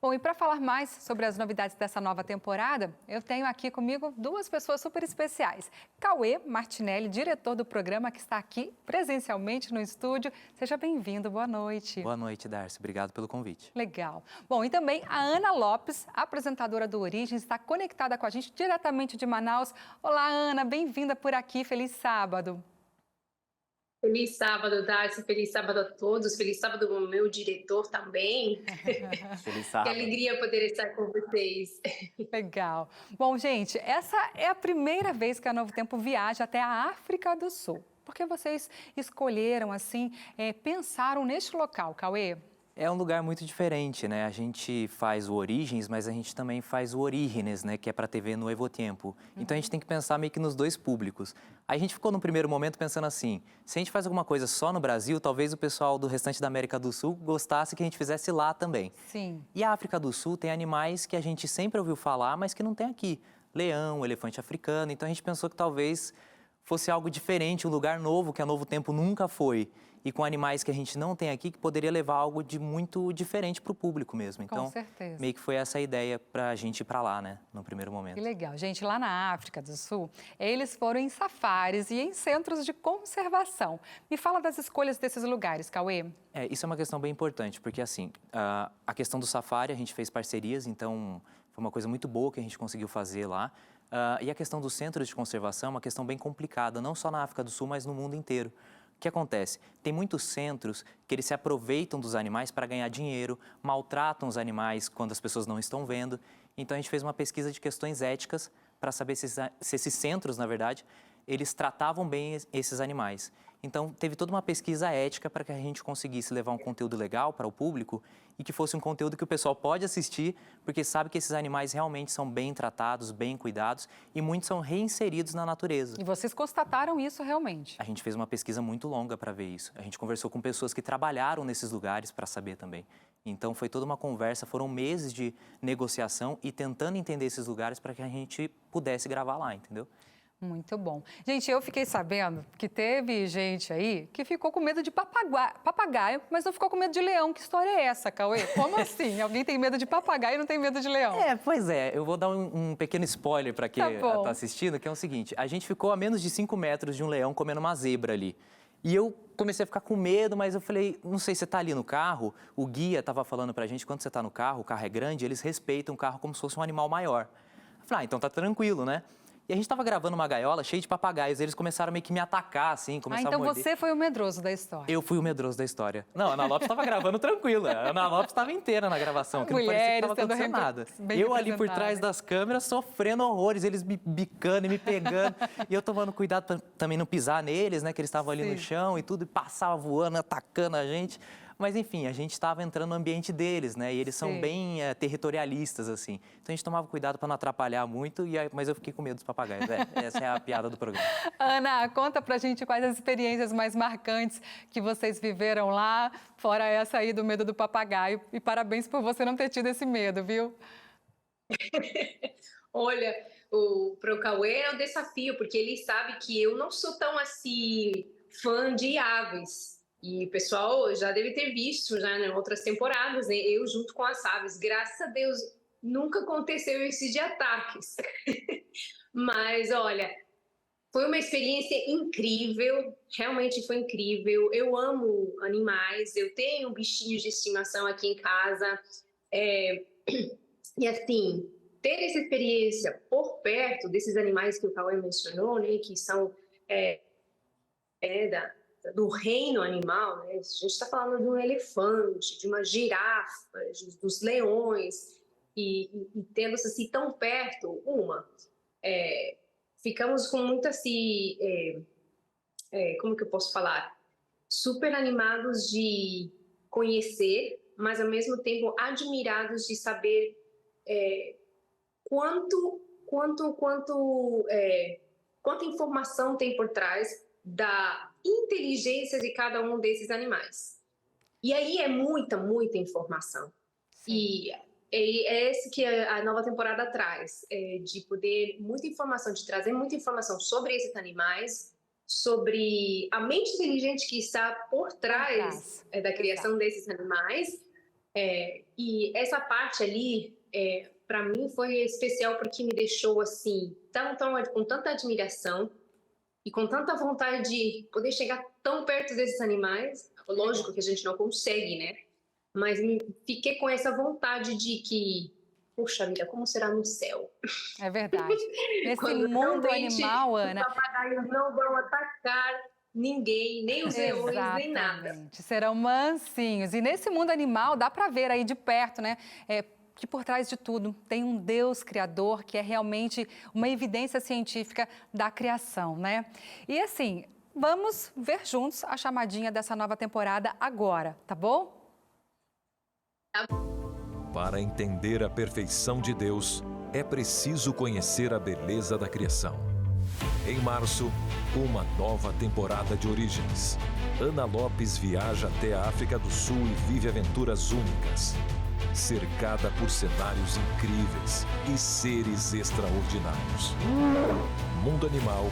Bom, e para falar mais sobre as novidades dessa nova temporada, eu tenho aqui comigo duas pessoas super especiais. Cauê Martinelli, diretor do programa, que está aqui presencialmente no estúdio. Seja bem-vindo, boa noite. Boa noite, Darcy. Obrigado pelo convite. Legal. Bom, e também a Ana Lopes, apresentadora do Origens, está conectada com a gente diretamente de Manaus. Olá, Ana, bem-vinda por aqui. Feliz sábado. Feliz sábado, Darcy. Feliz sábado a todos. Feliz sábado ao meu diretor também. Feliz sábado. Que alegria poder estar com vocês. Legal. Bom, gente, essa é a primeira vez que a Novo Tempo viaja até a África do Sul. Por que vocês escolheram, assim, pensaram neste local, Cauê? É um lugar muito diferente, né? A gente faz o Origens, mas a gente também faz o Orígenes, né? Que é para TV Novo Tempo. Então a gente tem que pensar meio que nos dois públicos. Aí a gente ficou no primeiro momento pensando assim, se a gente faz alguma coisa só no Brasil, talvez o pessoal do restante da América do Sul gostasse que a gente fizesse lá também. Sim. E a África do Sul tem animais que a gente sempre ouviu falar, mas que não tem aqui. Leão, elefante africano. Então a gente pensou que talvez fosse algo diferente, um lugar novo que a Novo Tempo nunca foi. E com animais que a gente não tem aqui, que poderia levar algo de muito diferente para o público mesmo. Então, com certeza. Meio que foi essa a ideia para a gente ir para lá, né, no primeiro momento. Que legal. Gente, lá na África do Sul, eles foram em safaris e em centros de conservação. Me fala das escolhas desses lugares, Cauê. Isso é uma questão bem importante, porque assim, a questão do safari, a gente fez parcerias, então foi uma coisa muito boa que a gente conseguiu fazer lá. E a questão dos centros de conservação é uma questão bem complicada, não só na África do Sul, mas no mundo inteiro. O que acontece? Tem muitos centros que eles se aproveitam dos animais para ganhar dinheiro, maltratam os animais quando as pessoas não estão vendo. Então a gente fez uma pesquisa de questões éticas para saber se esses centros, na verdade, eles tratavam bem esses animais. Então teve toda uma pesquisa ética para que a gente conseguisse levar um conteúdo legal para o público e que fosse um conteúdo que o pessoal pode assistir, porque sabe que esses animais realmente são bem tratados, bem cuidados e muitos são reinseridos na natureza. E vocês constataram isso realmente? A gente fez uma pesquisa muito longa para ver isso. A gente conversou com pessoas que trabalharam nesses lugares para saber também. Então foi toda uma conversa, foram meses de negociação e tentando entender esses lugares para que a gente pudesse gravar lá, entendeu? Muito bom. Gente, eu fiquei sabendo que teve gente aí que ficou com medo de papagaio, mas não ficou com medo de leão. Que história é essa, Cauê? Como assim? Alguém tem medo de papagaio e não tem medo de leão? Pois é. Eu vou dar um pequeno spoiler para quem está assistindo, que é o seguinte. A gente ficou a menos de 5 metros de um leão comendo uma zebra ali. E eu comecei a ficar com medo, mas eu falei, não sei, você está ali no carro? O guia estava falando para a gente, quando você está no carro, o carro é grande, eles respeitam o carro como se fosse um animal maior. Eu falei, então tá tranquilo, né? E a gente estava gravando uma gaiola cheia de papagaios, eles começaram meio que me atacar, assim, começaram então a morder. Você foi o medroso da história. Eu fui o medroso da história. Não, a Ana Lopes estava gravando tranquila. A Ana Lopes estava inteira na gravação, que não parecia que estava acontecendo nada. Eu ali por trás das câmeras sofrendo horrores, eles me bicando e me pegando. E eu tomando cuidado para também não pisar neles, né, que eles estavam ali no chão e tudo, e passava voando, atacando a gente. Mas, enfim, a gente estava entrando no ambiente deles, né? E eles são bem territorialistas, assim. Então, a gente tomava cuidado para não atrapalhar muito, mas eu fiquei com medo dos papagaios. Essa é a piada do programa. Ana, conta pra gente quais as experiências mais marcantes que vocês viveram lá, fora essa aí do medo do papagaio. E parabéns por você não ter tido esse medo, viu? Olha, pro Cauê é um desafio, porque ele sabe que eu não sou tão, assim, fã de aves. E o pessoal já deve ter visto já em outras temporadas, né? Eu junto com as aves. Graças a Deus, nunca aconteceu esse de ataques. Mas, olha, foi uma experiência incrível, realmente foi incrível. Eu amo animais, eu tenho bichinhos de estimação aqui em casa. E, assim, ter essa experiência por perto desses animais que o Cauê mencionou, né? Que são do reino animal, né? A gente está falando de um elefante, de uma girafa, dos leões, e tendo-se assim tão perto, ficamos com muito assim, como que eu posso falar? Super animados de conhecer, mas ao mesmo tempo admirados de saber quanto quanta informação tem por trás da inteligência de cada um desses animais. E aí é muita informação. E é esse que a nova temporada traz, de poder de trazer muita informação sobre esses animais, sobre a mente inteligente que está por trás da criação desses animais. E essa parte ali, para mim, foi especial porque me deixou assim, com tanta admiração e com tanta vontade de poder chegar tão perto desses animais. Lógico que a gente não consegue, né? Mas fiquei com essa vontade de que, puxa vida, como será no céu? É verdade. Nesse mundo animal, Ana... Os papagaios não vão atacar ninguém, nem os leões, nem nada. Serão mansinhos. E nesse mundo animal, dá para ver aí de perto, né? Que por trás de tudo tem um Deus criador que é realmente uma evidência científica da criação, né? E assim, vamos ver juntos a chamadinha dessa nova temporada agora, tá bom? Para entender a perfeição de Deus, é preciso conhecer a beleza da criação. Em março, uma nova temporada de Origens. Ana Lopes viaja até a África do Sul e vive aventuras únicas, cercada por cenários incríveis e seres extraordinários. Mundo Animal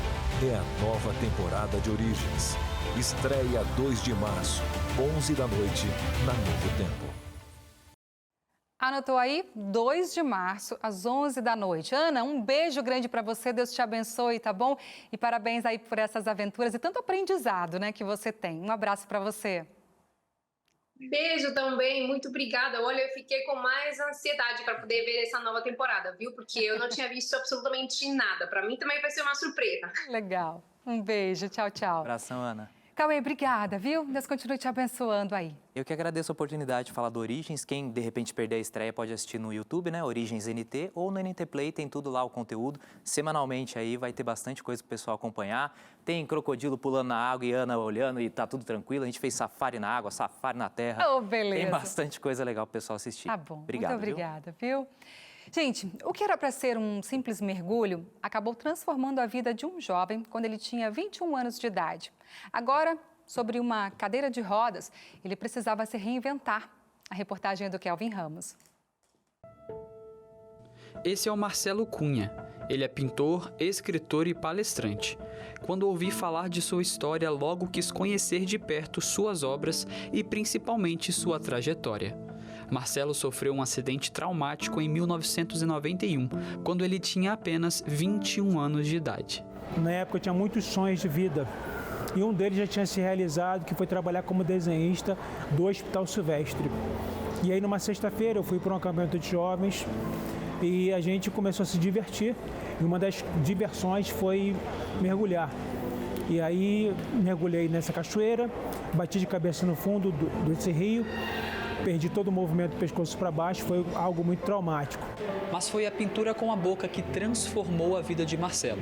é a nova temporada de Origens. Estreia 2 de março, 11 da noite, na Novo Tempo. Anotou aí? 2 de março, às 11 da noite. Ana, um beijo grande para você, Deus te abençoe, tá bom? E parabéns aí por essas aventuras e tanto aprendizado, né, que você tem. Um abraço para você. Beijo também, muito obrigada. Olha, eu fiquei com mais ansiedade para poder ver essa nova temporada, viu? Porque eu não tinha visto absolutamente nada. Para mim também vai ser uma surpresa. Legal. Um beijo, tchau, tchau. Abração, Ana. Cauê, obrigada, viu? Deus continue te abençoando aí. Eu que agradeço a oportunidade de falar do Origens. Quem, de repente, perder a estreia pode assistir no YouTube, né? Origens NT, ou no NT Play, tem tudo lá, o conteúdo. Semanalmente aí vai ter bastante coisa para o pessoal acompanhar. Tem crocodilo pulando na água e Ana olhando e tá tudo tranquilo. A gente fez safari na água, safari na terra. Oh, beleza. Tem bastante coisa legal para o pessoal assistir. Tá bom, obrigado, muito obrigada, viu? Gente, o que era para ser um simples mergulho acabou transformando a vida de um jovem quando ele tinha 21 anos de idade. Agora, sobre uma cadeira de rodas, ele precisava se reinventar. A reportagem é do Kelvin Ramos. Esse é o Marcelo Cunha. Ele é pintor, escritor e palestrante. Quando ouvi falar de sua história, logo quis conhecer de perto suas obras e principalmente sua trajetória. Marcelo sofreu um acidente traumático em 1991, quando ele tinha apenas 21 anos de idade. Na época eu tinha muitos sonhos de vida. E um deles já tinha se realizado, que foi trabalhar como desenhista do Hospital Silvestre. E aí, numa sexta-feira, eu fui para um acampamento de jovens e a gente começou a se divertir. E uma das diversões foi mergulhar. E aí, mergulhei nessa cachoeira, bati de cabeça no fundo desse rio, perdi todo o movimento do pescoço para baixo, foi algo muito traumático. Mas foi a pintura com a boca que transformou a vida de Marcelo.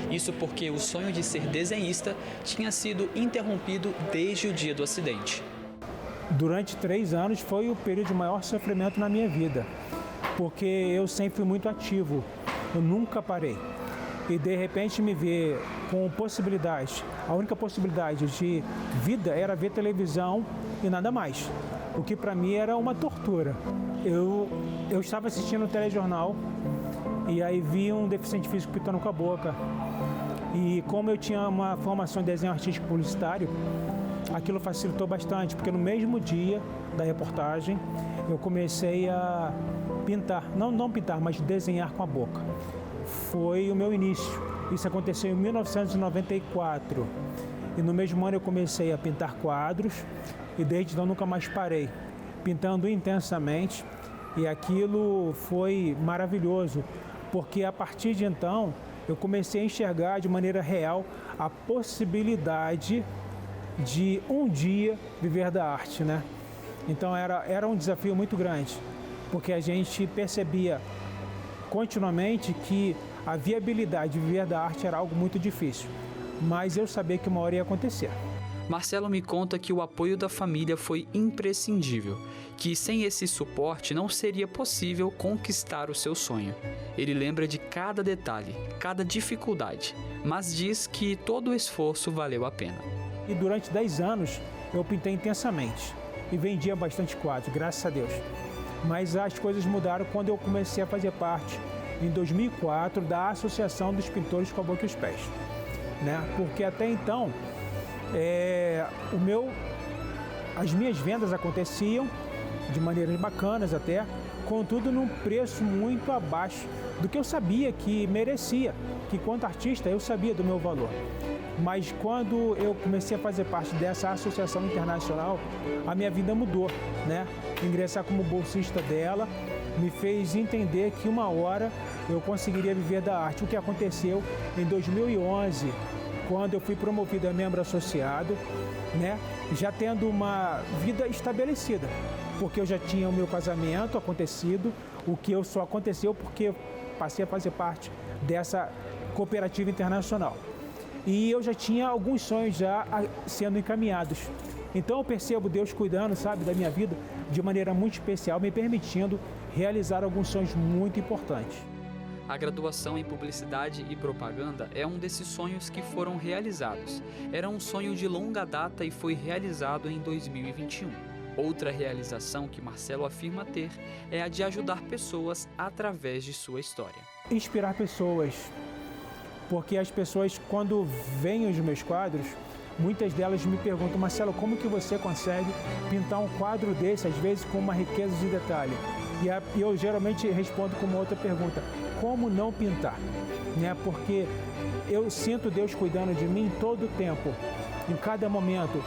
Isso porque o sonho de ser desenhista tinha sido interrompido desde o dia do acidente. Durante 3 anos foi o período de maior sofrimento na minha vida, porque eu sempre fui muito ativo, eu nunca parei. E de repente me ver com possibilidades, a única possibilidade de vida era ver televisão e nada mais. O que para mim era uma tortura. Eu estava assistindo o telejornal e aí vi um deficiente físico pintando com a boca. E como eu tinha uma formação em desenho artístico publicitário, aquilo facilitou bastante, porque no mesmo dia da reportagem eu comecei a pintar, não pintar, mas desenhar com a boca. Foi o meu início. Isso aconteceu em 1994. E no mesmo ano eu comecei a pintar quadros e desde então nunca mais parei, pintando intensamente. E aquilo foi maravilhoso, porque a partir de então eu comecei a enxergar de maneira real a possibilidade de um dia viver da arte, né? Então era um desafio muito grande, porque a gente percebia continuamente que a viabilidade de viver da arte era algo muito difícil, mas eu sabia que uma hora ia acontecer. Marcelo me conta que o apoio da família foi imprescindível, que sem esse suporte não seria possível conquistar o seu sonho. Ele lembra de cada detalhe, cada dificuldade, mas diz que todo o esforço valeu a pena. E durante 10 anos eu pintei intensamente e vendia bastante quadros, graças a Deus. Mas as coisas mudaram quando eu comecei a fazer parte, em 2004, da Associação dos Pintores com a Boca e os Pés, né? Porque até então as minhas vendas aconteciam de maneiras bacanas até, contudo num preço muito abaixo do que eu sabia que merecia, que quanto artista eu sabia do meu valor. Mas quando eu comecei a fazer parte dessa associação internacional, a minha vida mudou, né? Ingressar como bolsista dela me fez entender que uma hora eu conseguiria viver da arte. O que aconteceu em 2011, quando eu fui promovido a membro associado, né? Já tendo uma vida estabelecida, porque eu já tinha o meu casamento acontecido, o que só aconteceu porque passei a fazer parte dessa cooperativa internacional. E eu já tinha alguns sonhos já sendo encaminhados. Então eu percebo Deus cuidando, sabe, da minha vida de maneira muito especial, me permitindo realizar alguns sonhos muito importantes. A graduação em Publicidade e Propaganda é um desses sonhos que foram realizados. Era um sonho de longa data e foi realizado em 2021. Outra realização que Marcelo afirma ter é a de ajudar pessoas através de sua história. Inspirar pessoas, porque as pessoas, quando veem os meus quadros, muitas delas me perguntam: Marcelo, como que você consegue pintar um quadro desse, às vezes com uma riqueza de detalhe? E eu geralmente respondo com uma outra pergunta: como não pintar? Né? Porque eu sinto Deus cuidando de mim todo o tempo, em cada momento.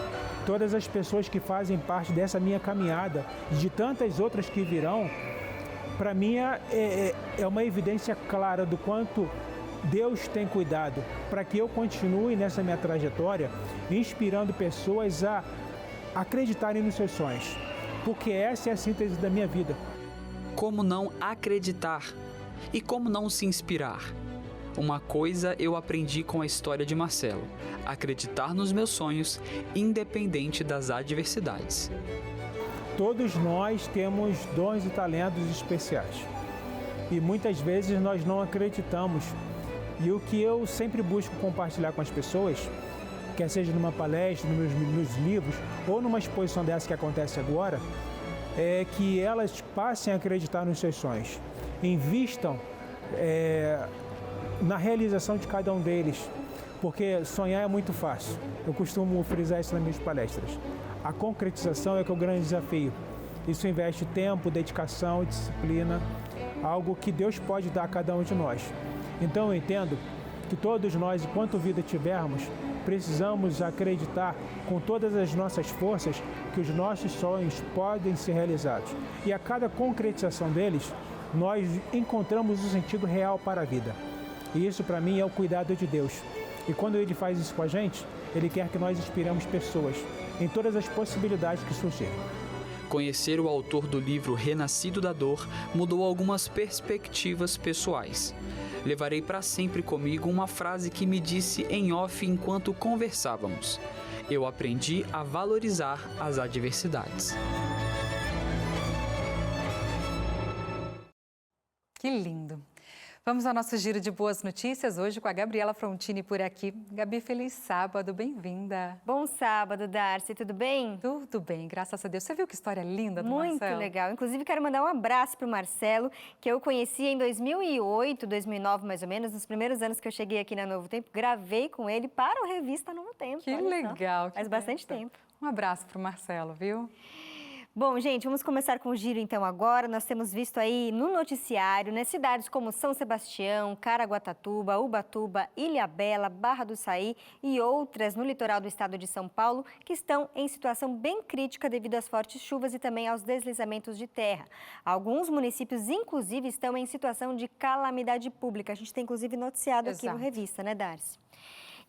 Todas as pessoas que fazem parte dessa minha caminhada, de tantas outras que virão, para mim é uma evidência clara do quanto Deus tem cuidado para que eu continue nessa minha trajetória, inspirando pessoas a acreditarem nos seus sonhos, porque essa é a síntese da minha vida. Como não acreditar? E como não se inspirar? Uma coisa eu aprendi com a história de Marcelo: acreditar nos meus sonhos, independente das adversidades. Todos nós temos dons e talentos especiais e muitas vezes nós não acreditamos. E o que eu sempre busco compartilhar com as pessoas, quer seja numa palestra, nos livros ou numa exposição dessa que acontece agora, é que elas passem a acreditar nos seus sonhos, invistam na realização de cada um deles, porque sonhar é muito fácil. Eu costumo frisar isso nas minhas palestras. A concretização é que é o grande desafio. Isso investe tempo, dedicação e disciplina, algo que Deus pode dar a cada um de nós. Então eu entendo que todos nós, enquanto vida tivermos, precisamos acreditar com todas as nossas forças que os nossos sonhos podem ser realizados. E a cada concretização deles, nós encontramos o sentido real para a vida. E isso, para mim, é o cuidado de Deus. E quando Ele faz isso com a gente, Ele quer que nós inspiremos pessoas em todas as possibilidades que surgirem. Conhecer o autor do livro Renascido da Dor mudou algumas perspectivas pessoais. Levarei para sempre comigo uma frase que me disse em off enquanto conversávamos: eu aprendi a valorizar as adversidades. Que lindo! Vamos ao nosso giro de boas notícias, hoje com a Gabriela Frontini por aqui. Gabi, feliz sábado, bem-vinda. Bom sábado, Darcy, tudo bem? Tudo bem, graças a Deus. Você viu que história linda do Marcelo? Muito legal. Inclusive, quero mandar um abraço para o Marcelo, que eu conheci em 2008, 2009 mais ou menos, nos primeiros anos que eu cheguei aqui na Novo Tempo. Gravei com ele para o Revista Novo Tempo. Que legal. Faz bastante tempo. Um abraço para o Marcelo, viu? Bom, gente, vamos começar com o giro então agora. Nós temos visto aí no noticiário, né, cidades como São Sebastião, Caraguatatuba, Ubatuba, Ilhabela, Barra do Saí e outras no litoral do estado de São Paulo que estão em situação bem crítica devido às fortes chuvas e também aos deslizamentos de terra. Alguns municípios, inclusive, estão em situação de calamidade pública. A gente tem, inclusive, noticiado aqui no Revista, né, Darcy?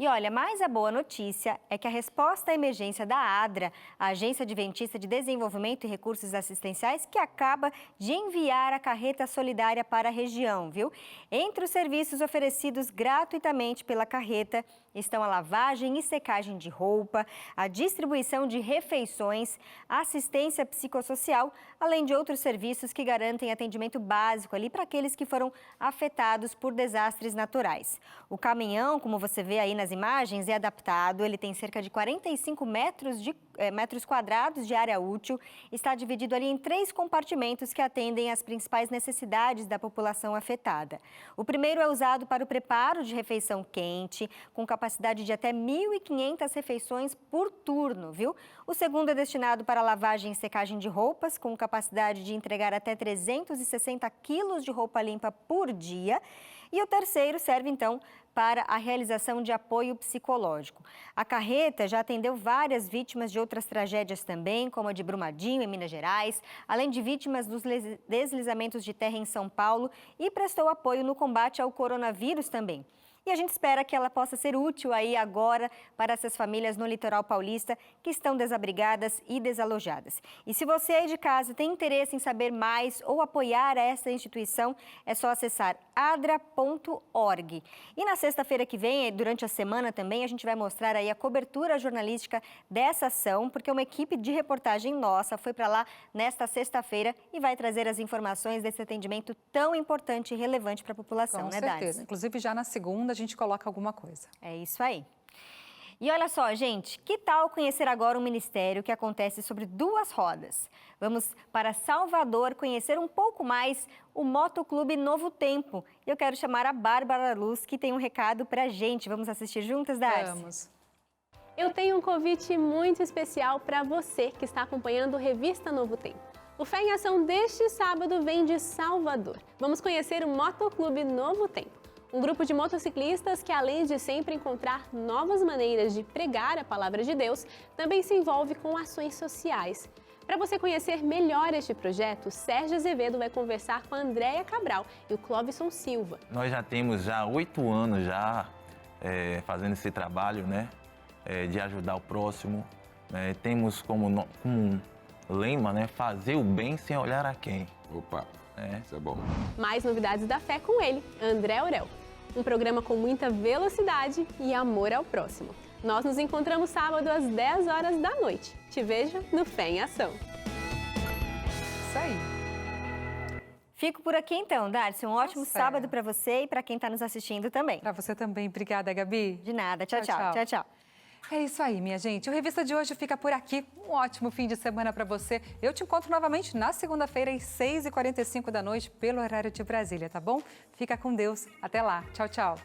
E olha, mais a boa notícia é que a resposta à emergência da ADRA, a Agência Adventista de Desenvolvimento e Recursos Assistenciais, que acaba de enviar a carreta solidária para a região, viu? Entre os serviços oferecidos gratuitamente pela carreta estão a lavagem e secagem de roupa, a distribuição de refeições, assistência psicossocial, além de outros serviços que garantem atendimento básico ali para aqueles que foram afetados por desastres naturais. O caminhão, como você vê aí nas imagens, é adaptado, ele tem cerca de 45 metros quadrados de área útil, está dividido ali em 3 compartimentos que atendem às principais necessidades da população afetada. O primeiro é usado para o preparo de refeição quente, com capacidade de até 1.500 refeições por turno, viu? O segundo é destinado para lavagem e secagem de roupas, com capacidade de entregar até 360 quilos de roupa limpa por dia. E o terceiro serve, então, para a realização de apoio psicológico. A carreta já atendeu várias vítimas de outras tragédias também, como a de Brumadinho, em Minas Gerais, além de vítimas dos deslizamentos de terra em São Paulo, e prestou apoio no combate ao coronavírus também. E a gente espera que ela possa ser útil aí agora para essas famílias no litoral paulista que estão desabrigadas e desalojadas. E se você aí de casa tem interesse em saber mais ou apoiar essa instituição, é só acessar adra.org. E na sexta-feira que vem, durante a semana também, a gente vai mostrar aí a cobertura jornalística dessa ação, porque uma equipe de reportagem nossa foi para lá nesta sexta-feira e vai trazer as informações desse atendimento tão importante e relevante para a população, Com né, certeza. Darcy? Inclusive, já na segunda a gente coloca alguma coisa. É isso aí. E olha só, gente, que tal conhecer agora um ministério que acontece sobre 2 rodas? Vamos para Salvador conhecer um pouco mais o Motoclube Novo Tempo. E eu quero chamar a Bárbara Luz, que tem um recado para a gente. Vamos assistir juntas, Darcy? Vamos. Eu tenho um convite muito especial para você que está acompanhando Revista Novo Tempo. O Fé em Ação deste sábado vem de Salvador. Vamos conhecer o Motoclube Novo Tempo. Um grupo de motociclistas que, além de sempre encontrar novas maneiras de pregar a palavra de Deus, também se envolve com ações sociais. Para você conhecer melhor este projeto, o Sérgio Azevedo vai conversar com a Andréia Cabral e o Clóvison Silva. Nós já temos 8 anos fazendo esse trabalho, de ajudar o próximo. Temos como lema, fazer o bem sem olhar a quem. Opa, isso é bom. Mais novidades da fé com ele, André Aurel. Um programa com muita velocidade e amor ao próximo. Nós nos encontramos sábado às 10 horas da noite. Te vejo no Fé em Ação. Isso aí. Fico por aqui então, Darcy. Um ótimo sábado para você e para quem está nos assistindo também. Para você também. Obrigada, Gabi. De nada. Tchau, tchau. Tchau, tchau. É isso aí, minha gente. O Revista de hoje fica por aqui. Um ótimo fim de semana para você. Eu te encontro novamente na segunda-feira, às 6h45 da noite, pelo horário de Brasília, tá bom? Fica com Deus. Até lá. Tchau, tchau.